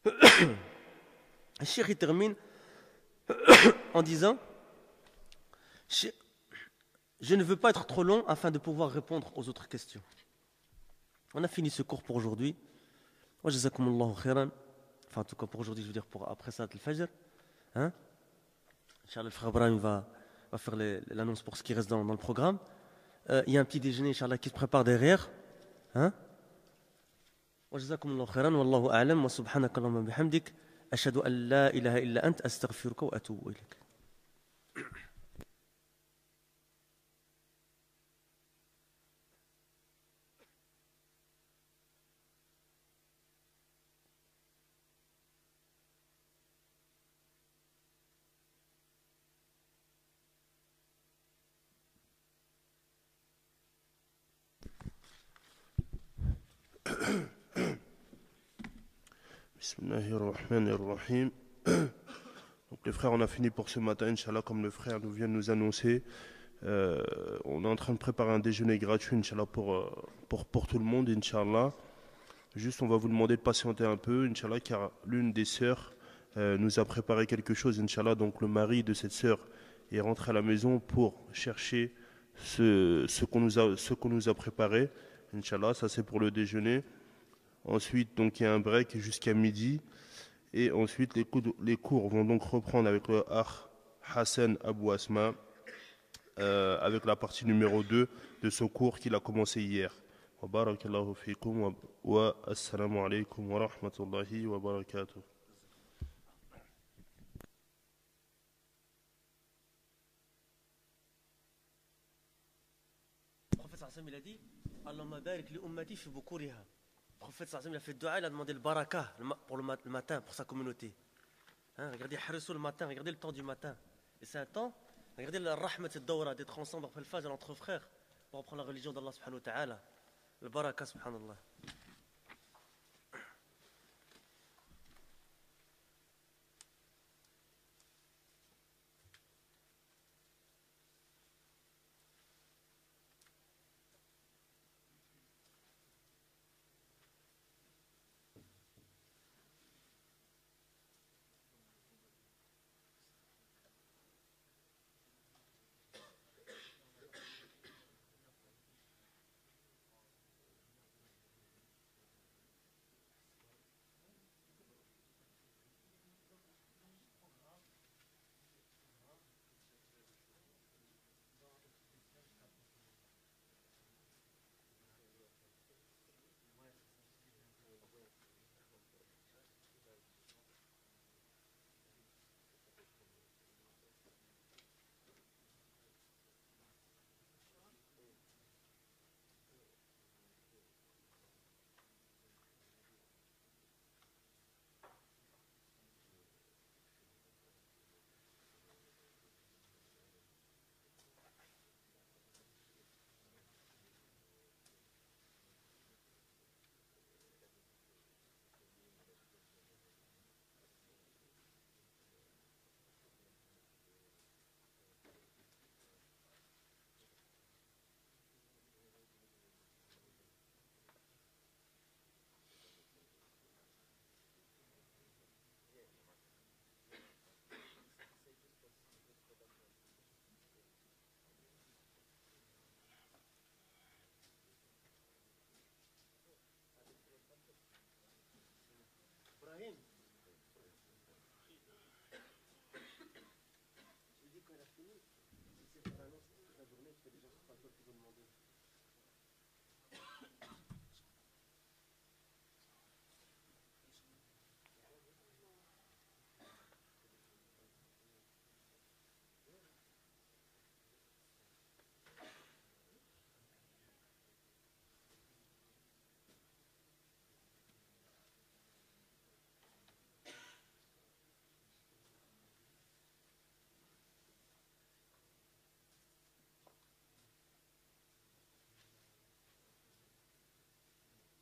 A: Le cheikh il termine en disant je ne veux pas être trop long afin de pouvoir répondre aux autres questions. On a fini ce cours pour aujourd'hui. Wa jazakumullahu khairan. Enfin, en tout cas pour aujourd'hui, je veux dire pour après Salat al-Fajr. Inch'Allah, le frère Ibrahim va faire l'annonce pour ce qui reste dans le programme. Il y a un petit déjeuner, Inch'Allah, qui se prépare derrière. Wa jazakumullahu khairan. Wallahu a'lam. Wa subhanaka Allahumma bihamdik. Ashhadu an la ilaha illa ant. Astaghfiruka wa atubu ilayk.
B: Bismillahirrahmanirrahim. Donc les frères, on a fini pour ce matin, Inch'Allah, comme le frère nous vient de nous annoncer. On est en train de préparer un déjeuner gratuit, Inch'Allah, pour tout le monde, Inch'Allah. Juste, on va vous demander de patienter un peu, Inch'Allah, car l'une des sœurs nous a préparé quelque chose, Inch'Allah. Donc le mari de cette sœur est rentré à la maison pour chercher ce qu'on nous a préparé. Inch'Allah, ça c'est pour le déjeuner. Ensuite, donc, il y a un break jusqu'à midi. Et ensuite, les cours vont donc reprendre avec le Akh Hassan Abou Asma, avec la partie numéro 2 de ce cours qu'il a commencé hier. Wa barakallahu fikum wa assalamu alaykum wa rahmatullahi wa barakatuh.
A: Le prophète sallam il a dit Allahumma barik li ummati fi bukuriha. Le prophète sallam il a fait dua, il a demandé le baraka pour le matin, pour sa communauté. Regardez Harisu le matin, regardez le temps du matin. Et c'est un temps, regardez la rahmat al-dawra, d'être ensemble après le fajr entre frères pour apprendre la religion d'Allah subhanahu wa ta'ala. Le baraka subhanallah.
B: toi qui veux demander.